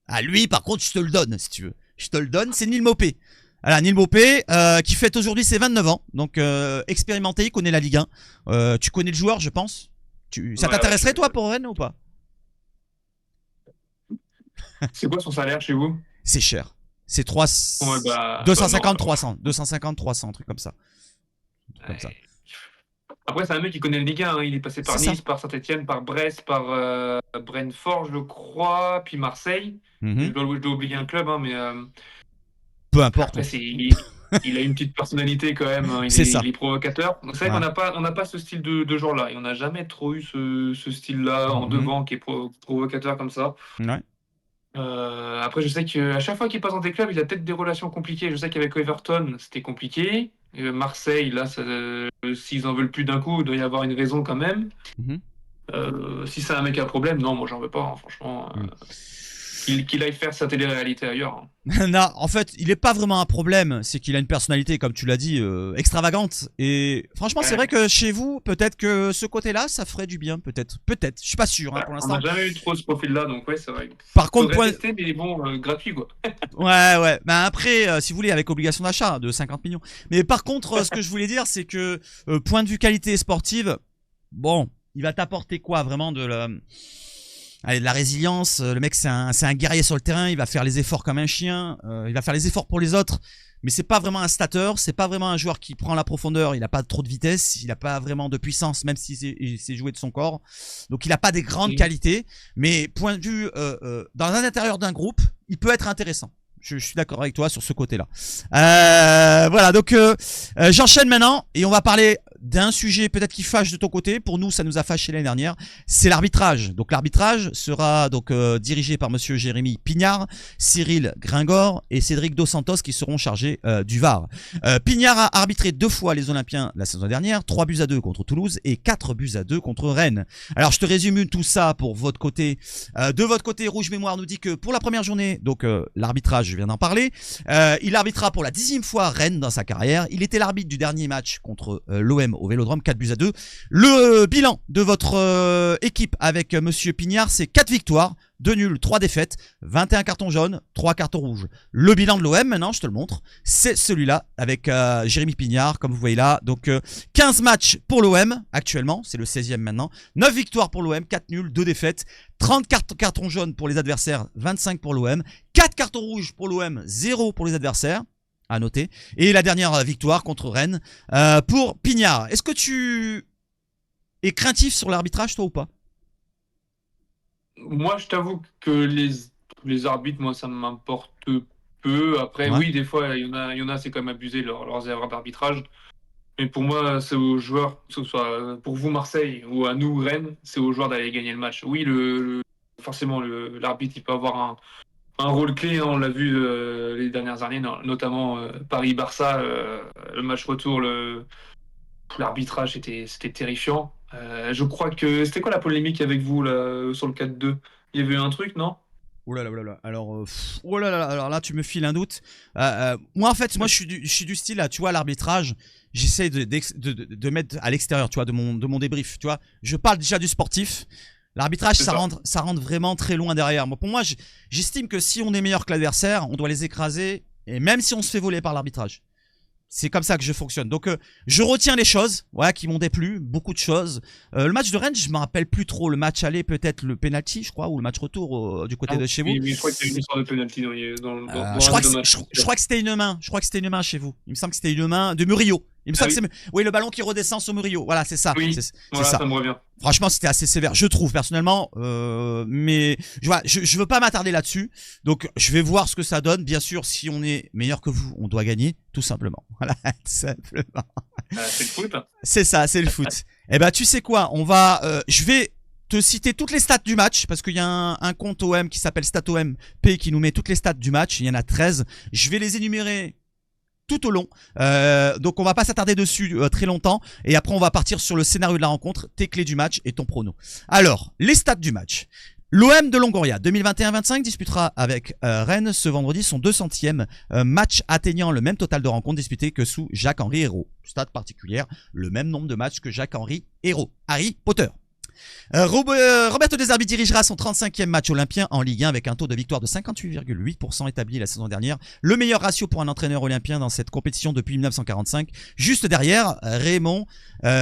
Ah, lui, par contre, je te le donne, si tu veux. Je te le donne, c'est Neal Maupay. Voilà, Neal Maupay, qui fête aujourd'hui ses 29 ans. Donc, expérimenté, il connaît la Ligue 1. Tu connais le joueur, je pense. Ça t'intéresserait, toi, pour Rennes, ou pas? C'est quoi son salaire chez vous? C'est cher. C'est 250, 300. 250, 300, un truc comme ça. Après, c'est un mec qui connaît la Ligue 1. Hein. Il est passé par Nice, par Saint-Etienne, par Brest, par Brentford, je crois, puis Marseille. Je dois oublier un club, hein, mais... Peu importe. Après, il a une petite personnalité quand même. Hein. Il est provocateur. C'est vrai qu'on n'a pas ce style de joueur-là. Et on n'a jamais trop eu ce style-là en devant qui est provocateur comme ça. Ouais. Après, je sais qu'à chaque fois qu'il passe dans des clubs, il a peut-être des relations compliquées. Je sais qu'avec Everton, c'était compliqué. Marseille, là, s'ils en veulent plus d'un coup, il doit y avoir une raison quand même. Si c'est un mec à problème, non, moi j'en veux pas, hein, franchement. Qu'il aille faire sa télé-réalité ailleurs. Hein. Non, en fait, il est pas vraiment un problème. C'est qu'il a une personnalité, comme tu l'as dit, extravagante. Et franchement, c'est vrai que chez vous, peut-être que ce côté-là, ça ferait du bien. Peut-être. Je suis pas sûr, hein, pour l'instant. On n'a jamais eu trop ce profil-là, donc ouais, c'est vrai. Par contre, mais bon, gratuit, quoi. Ouais. Mais après, si vous voulez, avec obligation d'achat de 50 millions. Mais par contre, ce que je voulais dire, c'est que, point de vue qualité sportive, bon, il va t'apporter quoi, vraiment de la résilience. Le mec, c'est un guerrier sur le terrain. Il va faire les efforts comme un chien. Il va faire les efforts pour les autres. Mais c'est pas vraiment un stateur. C'est pas vraiment un joueur qui prend la profondeur. Il a pas trop de vitesse. Il a pas vraiment de puissance, même s'il sait jouer de son corps. Donc, il a pas des grandes qualités. Mais point de vue, dans l'intérieur d'un groupe, il peut être intéressant. Je suis d'accord avec toi sur ce côté-là. Voilà, donc j'enchaîne maintenant et on va parler d'un sujet peut-être qui fâche de ton côté. Pour nous, ça nous a fâché l'année dernière. C'est l'arbitrage. Donc l'arbitrage sera donc dirigé par monsieur Jérémy Pignard, Cyril Gringor et Cédric Dos Santos qui seront chargés du VAR. Pignard a arbitré 2 fois les Olympiens la saison dernière, 3-2 contre Toulouse et 4-2 contre Rennes. Alors je te résume tout ça pour votre côté. De votre côté, Rouge Mémoire nous dit que pour la première journée, donc l'arbitrage, je viens d'en parler, il arbitrera pour la 10e fois Rennes dans sa carrière. Il était l'arbitre du dernier match contre l'OM au Vélodrome, 4-2. Le bilan de votre équipe avec monsieur Pignard, c'est 4 victoires, 2 nuls, 3 défaites, 21 cartons jaunes, 3 cartons rouges. Le bilan de l'OM, maintenant, je te le montre, c'est celui-là avec Jérémy Pignard, comme vous voyez là. Donc 15 matchs pour l'OM actuellement, c'est le 16e maintenant. 9 victoires pour l'OM, 4 nuls, 2 défaites, 30 cartons jaunes pour les adversaires, 25 pour l'OM, 4 cartons rouges pour l'OM, 0 pour les adversaires. À noter. Et la dernière victoire contre Rennes pour Pignard. Est-ce que tu es craintif sur l'arbitrage, toi, ou pas? Moi, je t'avoue que les arbitres, moi, ça m'importe peu. Après, Ouais. oui, des fois, il y en a, c'est quand même abusé leurs erreurs d'arbitrage. Mais pour moi, c'est aux joueurs, que ce soit pour vous Marseille ou à nous Rennes, c'est aux joueurs d'aller gagner le match. Oui, forcément, l'arbitre, il peut avoir un rôle clé, hein, on l'a vu les dernières années, notamment Paris-Barça, le match retour, l'arbitrage, c'était terrifiant. Je crois que... C'était quoi la polémique avec vous là, sur le 4-2? Il y avait eu un truc, non? Oh là là, oh là là. Alors, oh là là, alors là, tu me files un doute. Moi, en fait, moi, je suis du style, là, tu vois, l'arbitrage, j'essaie de mettre à l'extérieur, tu vois, de mon débrief, tu vois. Je parle déjà du sportif. L'arbitrage, ça rentre vraiment très loin derrière. Pour moi, j'estime que si on est meilleur que l'adversaire, on doit les écraser, et même si on se fait voler par l'arbitrage. C'est comme ça que je fonctionne. Donc, je retiens les choses qui m'ont déplu, beaucoup de choses. Le match de Rennes, je me rappelle plus trop. Le match aller, peut-être le penalty, je crois, ou le match retour du côté de chez vous. Oui, je crois que c'était une histoire de penalty dans je crois que c'était une main. Je crois que c'était une main chez vous. Il me semble que c'était une main de Murillo. Il me semble que c'est... Oui, le ballon qui redescend sur Murillo. Voilà, c'est ça. Oui, c'est ça. Ça me revient. Franchement, c'était assez sévère, je trouve, personnellement. Mais je veux pas m'attarder là-dessus. Donc, je vais voir ce que ça donne. Bien sûr, si on est meilleur que vous, on doit gagner, tout simplement. Voilà, tout simplement. C'est le foot. C'est ça, c'est le foot. Eh ben, tu sais quoi, je vais te citer toutes les stats du match, parce qu'il y a un compte OM qui s'appelle StatOMP qui nous met toutes les stats du match. Il y en a 13. Je vais les énumérer tout au long. Donc on va pas s'attarder dessus très longtemps. Et après on va partir sur le scénario de la rencontre, tes clés du match et ton prono. Alors, les stats du match. L'OM de Longoria 2021-25 disputera avec Rennes ce vendredi son 200e match atteignant le même total de rencontres disputées que sous Jacques-Henri Hérault. Stat particulière, le même nombre de matchs que Jacques-Henri Hérault. Harry Potter. Roberto De Zerbi dirigera son 35e match olympien en Ligue 1 avec un taux de victoire de 58,8% établi la saison dernière. Le meilleur ratio pour un entraîneur olympien dans cette compétition depuis 1945. Juste derrière, Raymond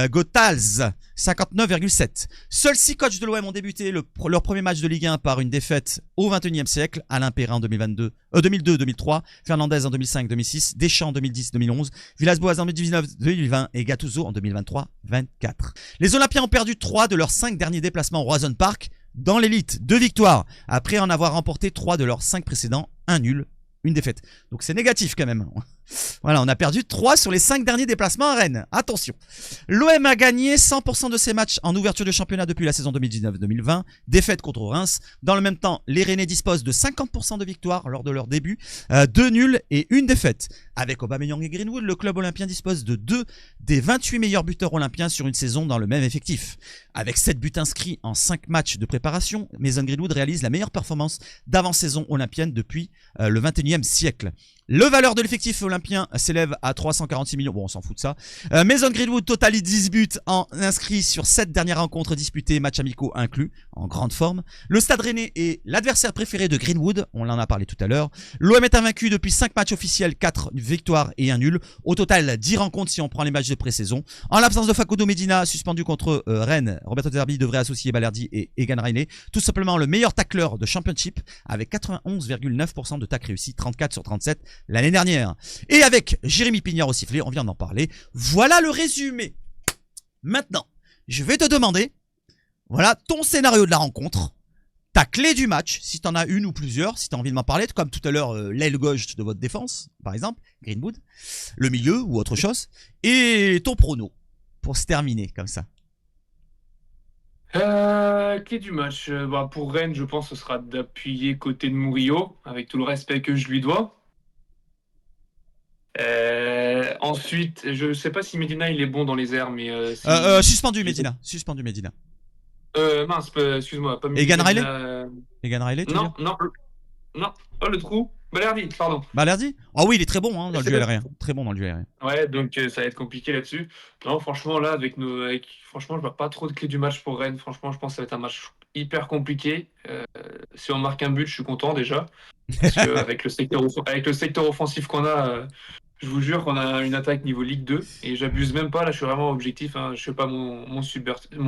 Gotals, 59,7. Seuls 6 coachs de l'OM ont débuté leur premier match de Ligue 1 par une défaite au 21e siècle. Alain Perrin en 2002-2003, Fernandez en 2005-2006, Deschamps en 2010-2011, Villas-Boas en 2019-2020 et Gattuso en 2023-24. Les Olympiens ont perdu 3 de leurs 5 derniers déplacements au Roazhon Park dans l'élite. 2 victoires après en avoir remporté 3 de leurs 5 précédents, 1 nul, 1 défaite. Donc c'est négatif quand même. Voilà, on a perdu 3 sur les 5 derniers déplacements à Rennes. Attention. L'OM a gagné 100% de ses matchs en ouverture de championnat depuis la saison 2019-2020. Défaite contre Reims. Dans le même temps, les Rennais disposent de 50% de victoires lors de leur début. 2 nuls et 1 défaite. Avec Aubameyang et Greenwood, le club olympien dispose de 2 des 28 meilleurs buteurs olympiens sur une saison dans le même effectif. Avec 7 buts inscrits en 5 matchs de préparation, Mason Greenwood réalise la meilleure performance d'avant-saison olympienne depuis le 21e siècle. Le valeur de l'effectif olympien s'élève à 346 millions. Bon, on s'en fout de ça. Mason Greenwood totalise 10 buts en inscrits sur 7 dernières rencontres disputées, matchs amicaux inclus, en grande forme. Le Stade Rennais est l'adversaire préféré de Greenwood. On en a parlé tout à l'heure. L'OM est invaincu depuis 5 matchs officiels, 4 victoires et 1 nul. Au total, 10 rencontres si on prend les matchs de pré-saison. En l'absence de Facundo Medina, suspendu contre Rennes, Roberto De Zerbi devrait associer Balerdi et Egan Riley. Tout simplement le meilleur tacleur de Championship avec 91,9% de tacles réussis, 34 sur 37 l'année dernière. Et avec Jérémy Pignard au sifflet, on vient d'en parler. Voilà le résumé. Maintenant, je vais te demander, voilà ton scénario de la rencontre, ta clé du match, si tu en as une ou plusieurs, si tu as envie de m'en parler, comme tout à l'heure, l'aile gauche de votre défense, par exemple, Greenwood, le milieu ou autre chose, et ton prono. pour se terminer comme ça. Clé du match. Bah, pour Rennes, je pense que ce sera d'appuyer côté de Murillo, avec tout le respect que je lui dois. Ensuite, je sais pas si Medina il est bon dans les airs, mais Suspendu Medina. Suspendu Medina. Mince, excuse-moi, pas Egan Riley. Medina. Egan Riley, tu veux dire? Non, non. Oh, le trou. Balerdi, pardon. Balerdi. Ah oui, il est très bon hein, dans le C'est duel pas- aérien. Très bon dans le duel aérien. Ouais, donc ça va être compliqué là-dessus. Non, franchement, là, franchement, je vois pas trop de clés du match pour Rennes. Franchement, je pense que ça va être un match hyper compliqué. Si on marque un but, je suis content déjà. Parce qu'avec avec le secteur offensif qu'on a, je vous jure qu'on a une attaque niveau Ligue 2. Et j'abuse même pas, là, je suis vraiment objectif. Hein. Je fais pas mon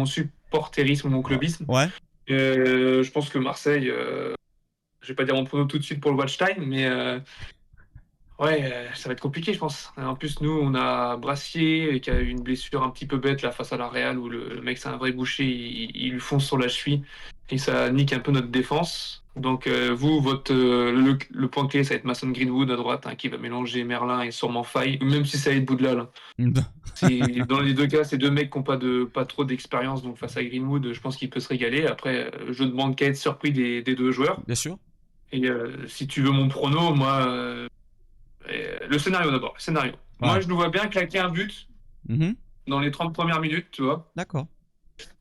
supporterisme ou mon clubisme. Ouais. Je pense que Marseille, je vais pas dire mon prono tout de suite pour le watch time, mais ouais, ça va être compliqué, je pense. En plus, nous, on a Brassier qui a eu une blessure un petit peu bête là face à la Real où le mec, c'est un vrai boucher, il lui fonce sur la cheville et ça nique un peu notre défense. Donc, vous, le point clé, ça va être Mason Greenwood à droite qui va mélanger Merlin et sûrement Faye, même si ça va être Boudlal. Dans les deux cas, c'est deux mecs qui n'ont pas trop d'expérience, donc face à Greenwood, je pense qu'il peut se régaler. Après, je ne demande qu'à être surpris des deux joueurs. Bien sûr. Et si tu veux mon prono, moi. Le scénario d'abord. Le scénario. Ouais. Moi, je nous vois bien claquer un but dans les 30 premières minutes, tu vois. D'accord.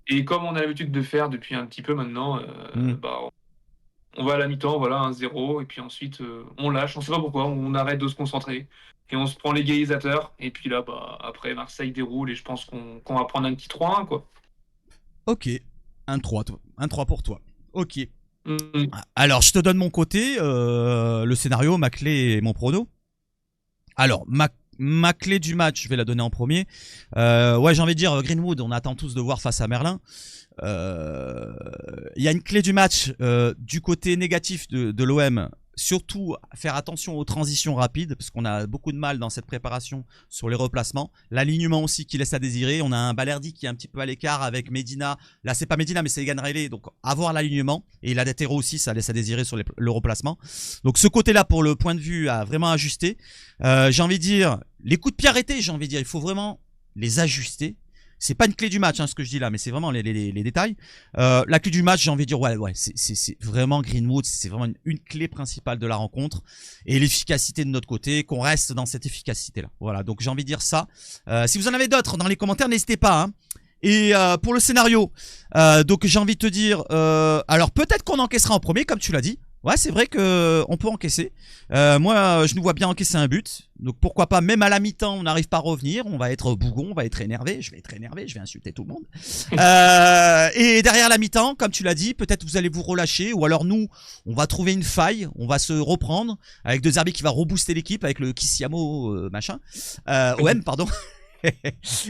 Et comme on a l'habitude de faire depuis un petit peu maintenant, bah, on va à la mi-temps, voilà, 1-0. Et puis ensuite, on lâche. On sait pas pourquoi. On arrête de se concentrer. Et on se prend l'égalisateur. Et puis là, bah, après, Marseille déroule. Et je pense qu'on va prendre un petit 3-1, quoi. Ok. 1-3, 1-3 pour toi. Ok. Mm. Alors, je te donne mon côté, le scénario, ma clé et mon prono. Alors, ma clé du match, je vais la donner en premier. Ouais, j'ai envie de dire Greenwood, on attend tous de voir face à Merlin. Il y a une clé du match du côté négatif de l'OM. Surtout faire attention aux transitions rapides parce qu'on a beaucoup de mal dans cette préparation sur les replacements. L'alignement aussi qui laisse à désirer. On a un Balerdi qui est un petit peu à l'écart avec Medina. Là c'est pas Medina mais c'est Egan Riley. Donc avoir l'alignement et la Detero aussi ça laisse à désirer sur le replacement. Donc ce côté là pour le point de vue à vraiment ajuster. J'ai envie de dire les coups de pied arrêtés. J'ai envie de dire il faut vraiment les ajuster. C'est pas une clé du match hein, ce que je dis là, mais c'est vraiment les détails. La clé du match, j'ai envie de dire ouais, c'est vraiment Greenwood, c'est vraiment une clé principale de la rencontre et l'efficacité de notre côté, qu'on reste dans cette efficacité là. Voilà, donc j'ai envie de dire ça. Si vous en avez d'autres dans les commentaires, n'hésitez pas. Hein. Et pour le scénario, donc j'ai envie de te dire, alors peut-être qu'on encaissera en premier, comme tu l'as dit. Ouais, c'est vrai qu'on peut encaisser. Moi, je nous vois bien encaisser un but. Donc pourquoi pas, même à la mi-temps, on n'arrive pas à revenir. On va être bougon, on va être énervé. Je vais être énervé, je vais insulter tout le monde. Et derrière la mi-temps, comme tu l'as dit, peut-être vous allez vous relâcher. Ou alors nous, on va trouver une faille. On va se reprendre avec De Zerbi qui va rebooster l'équipe avec le Kissiamo machin. OM, pardon.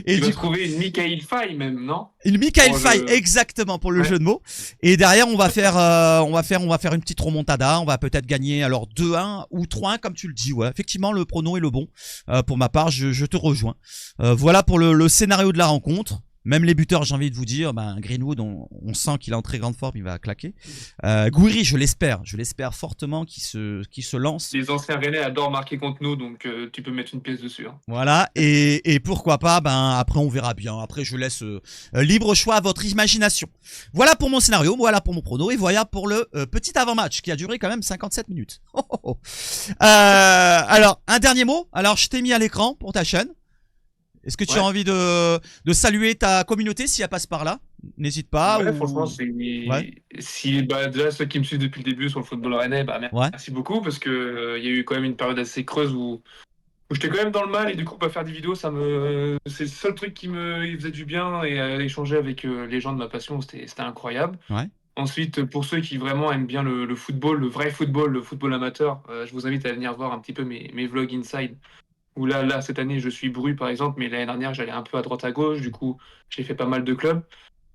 Et tu vas trouver une Michael Faye même, non? Une Michael Faye, exactement, pour le jeu de mots. Et derrière, on va faire une petite remontada. On va peut-être gagner alors 2-1 ou 3-1 comme tu le dis. Ouais, effectivement, le prono est le bon. Pour ma part, je te rejoins. Voilà pour le scénario de la rencontre. Même les buteurs, j'ai envie de vous dire, Greenwood, on sent qu'il est en très grande forme, il va claquer. Gouiri, je l'espère fortement qu'il se lance. Les anciens Rennais adorent marquer contre nous, donc tu peux mettre une pièce dessus. Hein. Voilà, et pourquoi pas, après on verra bien. Après je laisse libre choix à votre imagination. Voilà pour mon scénario, voilà pour mon prono, et voilà pour le petit avant-match qui a duré quand même 57 minutes. Alors, un dernier mot. Alors, je t'ai mis à l'écran pour ta chaîne. Est-ce que tu as envie de saluer ta communauté si elle passe par là? N'hésite pas. Ouais, franchement, déjà ceux qui me suivent depuis le début sur le football rennais, merci beaucoup parce que il y a eu quand même une période assez creuse où j'étais quand même dans le mal et du coup faire des vidéos, c'est le seul truc qui me faisait du bien et échanger avec les gens de ma passion, c'était incroyable. Ouais. Ensuite, pour ceux qui vraiment aiment bien le football, le vrai football, le football amateur, je vous invite à venir voir un petit peu mes vlogs inside. Où là, cette année, je suis Bru, par exemple, mais l'année dernière, j'allais un peu à droite à gauche. Du coup, j'ai fait pas mal de clubs.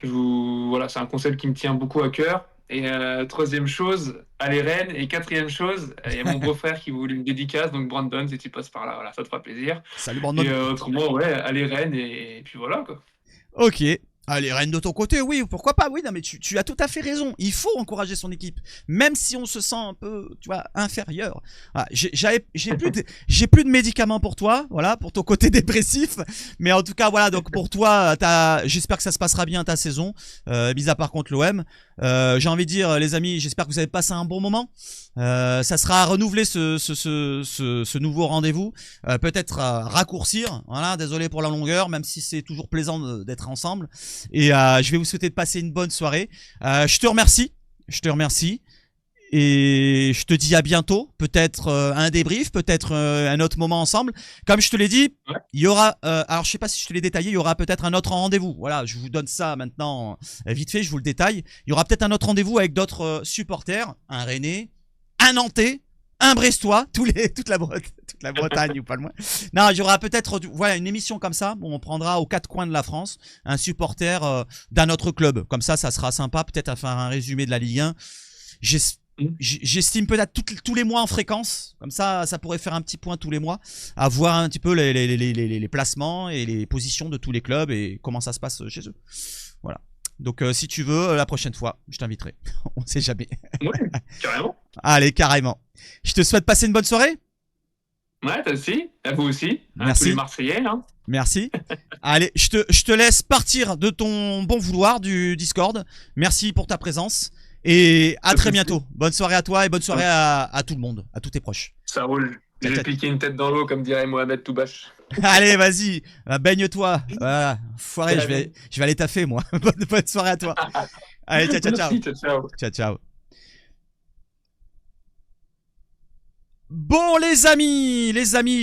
Voilà, c'est un concept qui me tient beaucoup à cœur. Et troisième chose, allez Rennes. Et quatrième chose, il y a mon beau-frère qui voulait une dédicace, donc Brandon, si tu passes par là, voilà, ça te fera plaisir. Salut Brandon. Et autrement, ouais, allez Rennes, et puis voilà, quoi. Ok. Ah, les Rennes de ton côté, oui, pourquoi pas, oui, non, mais tu as tout à fait raison. Il faut encourager son équipe, même si on se sent un peu, tu vois, inférieur. Ah, j'ai plus de médicaments pour toi, voilà, pour ton côté dépressif. Mais en tout cas, voilà, donc pour toi, j'espère que ça se passera bien ta saison, mis à part contre l'OM. J'ai envie de dire, les amis, j'espère que vous avez passé un bon moment. Ça sera renouvelé ce nouveau rendez-vous, peut-être raccourcir. Voilà, désolé pour la longueur, même si c'est toujours plaisant d'être ensemble. Et je vais vous souhaiter de passer une bonne soirée. Je te remercie. Et je te dis à bientôt. Peut-être un débrief, peut-être un autre moment ensemble. Comme je te l'ai dit, il y aura. Alors je sais pas si je te l'ai détaillé. Il y aura peut-être un autre rendez-vous. Voilà, je vous donne ça maintenant vite fait. Je vous le détaille. Il y aura peut-être un autre rendez-vous avec d'autres supporters, un Rennais, un Nantais, un Brestois, toute la Bretagne ou pas le moins. Non, il y aura peut-être voilà, une émission comme ça où on prendra aux quatre coins de la France un supporter d'un autre club. Comme ça sera sympa, peut-être à faire un résumé de la Ligue 1. J'estime peut-être tous les mois en fréquence. Comme ça pourrait faire un petit point tous les mois, à voir un petit peu les placements et les positions de tous les clubs et comment ça se passe chez eux. Voilà. Donc si tu veux, la prochaine fois, je t'inviterai. On sait jamais. Ouais, carrément. Allez, carrément. Je te souhaite passer une bonne soirée. Ouais, toi aussi. À vous aussi. Merci. Tous les Marseillais. Hein. Merci. Allez, je te laisse partir de ton bon vouloir du Discord. Merci pour ta présence. Et à très bientôt. Bonne soirée à toi et bonne soirée à tout le monde, à tous tes proches. Ça roule. Je vais piquer une tête dans l'eau, comme dirait Mohamed Toubache. Allez, vas-y, baigne-toi. Voilà. Foiré, je vais aller taffer, moi. Bonne soirée à toi. Allez, ciao. Ciao. Bon les amis,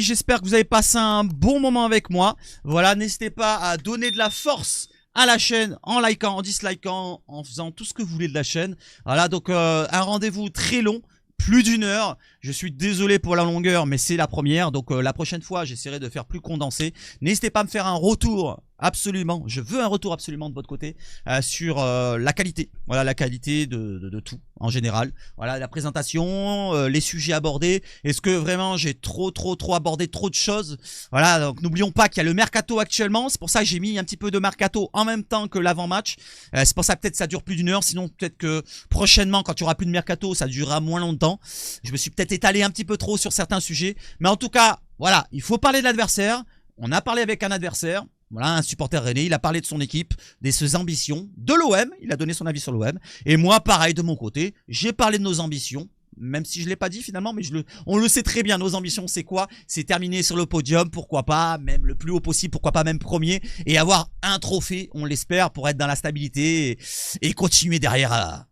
j'espère que vous avez passé un bon moment avec moi. Voilà, n'hésitez pas à donner de la force à la chaîne en likant, en dislikant, en faisant tout ce que vous voulez de la chaîne. Voilà, donc un rendez-vous très long, plus d'1 heure. Je suis désolé pour la longueur, mais c'est la première. Donc la prochaine fois, j'essaierai de faire plus condensé. N'hésitez pas à me faire un retour. Absolument, je veux un retour absolument de votre côté sur la qualité. Voilà, la qualité de tout en général. Voilà, la présentation, les sujets abordés. Est-ce que vraiment j'ai trop abordé trop de choses? Voilà, donc n'oublions pas qu'il y a le mercato actuellement. C'est pour ça que j'ai mis un petit peu de mercato en même temps que l'avant-match. C'est pour ça peut-être ça dure plus d'1 heure. Sinon peut-être que prochainement, quand il n'y aura plus de mercato, ça durera moins longtemps. Je me suis peut-être étalé un petit peu trop sur certains sujets. Mais en tout cas, voilà, il faut parler de l'adversaire. On a parlé avec un adversaire. Voilà, un supporter rennais, il a parlé de son équipe, de ses ambitions, de l'OM, il a donné son avis sur l'OM. Et moi, pareil de mon côté, j'ai parlé de nos ambitions, même si je ne l'ai pas dit finalement, mais on le sait très bien, nos ambitions c'est quoi? C'est terminer sur le podium, pourquoi pas, même le plus haut possible, pourquoi pas même premier, et avoir un trophée, on l'espère, pour être dans la stabilité et continuer derrière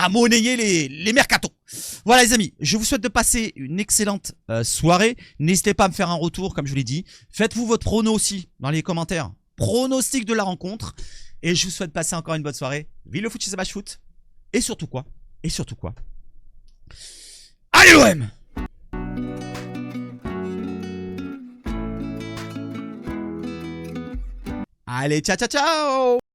à monnayer les mercatos. Voilà les amis, je vous souhaite de passer une excellente soirée. N'hésitez pas à me faire un retour comme je vous l'ai dit. Faites-vous votre prono aussi dans les commentaires. Pronostic de la rencontre. Et je vous souhaite de passer encore une bonne soirée. Vive le foot chez Sabache Foot. Et surtout quoi? Allez l'OM! Allez, ciao!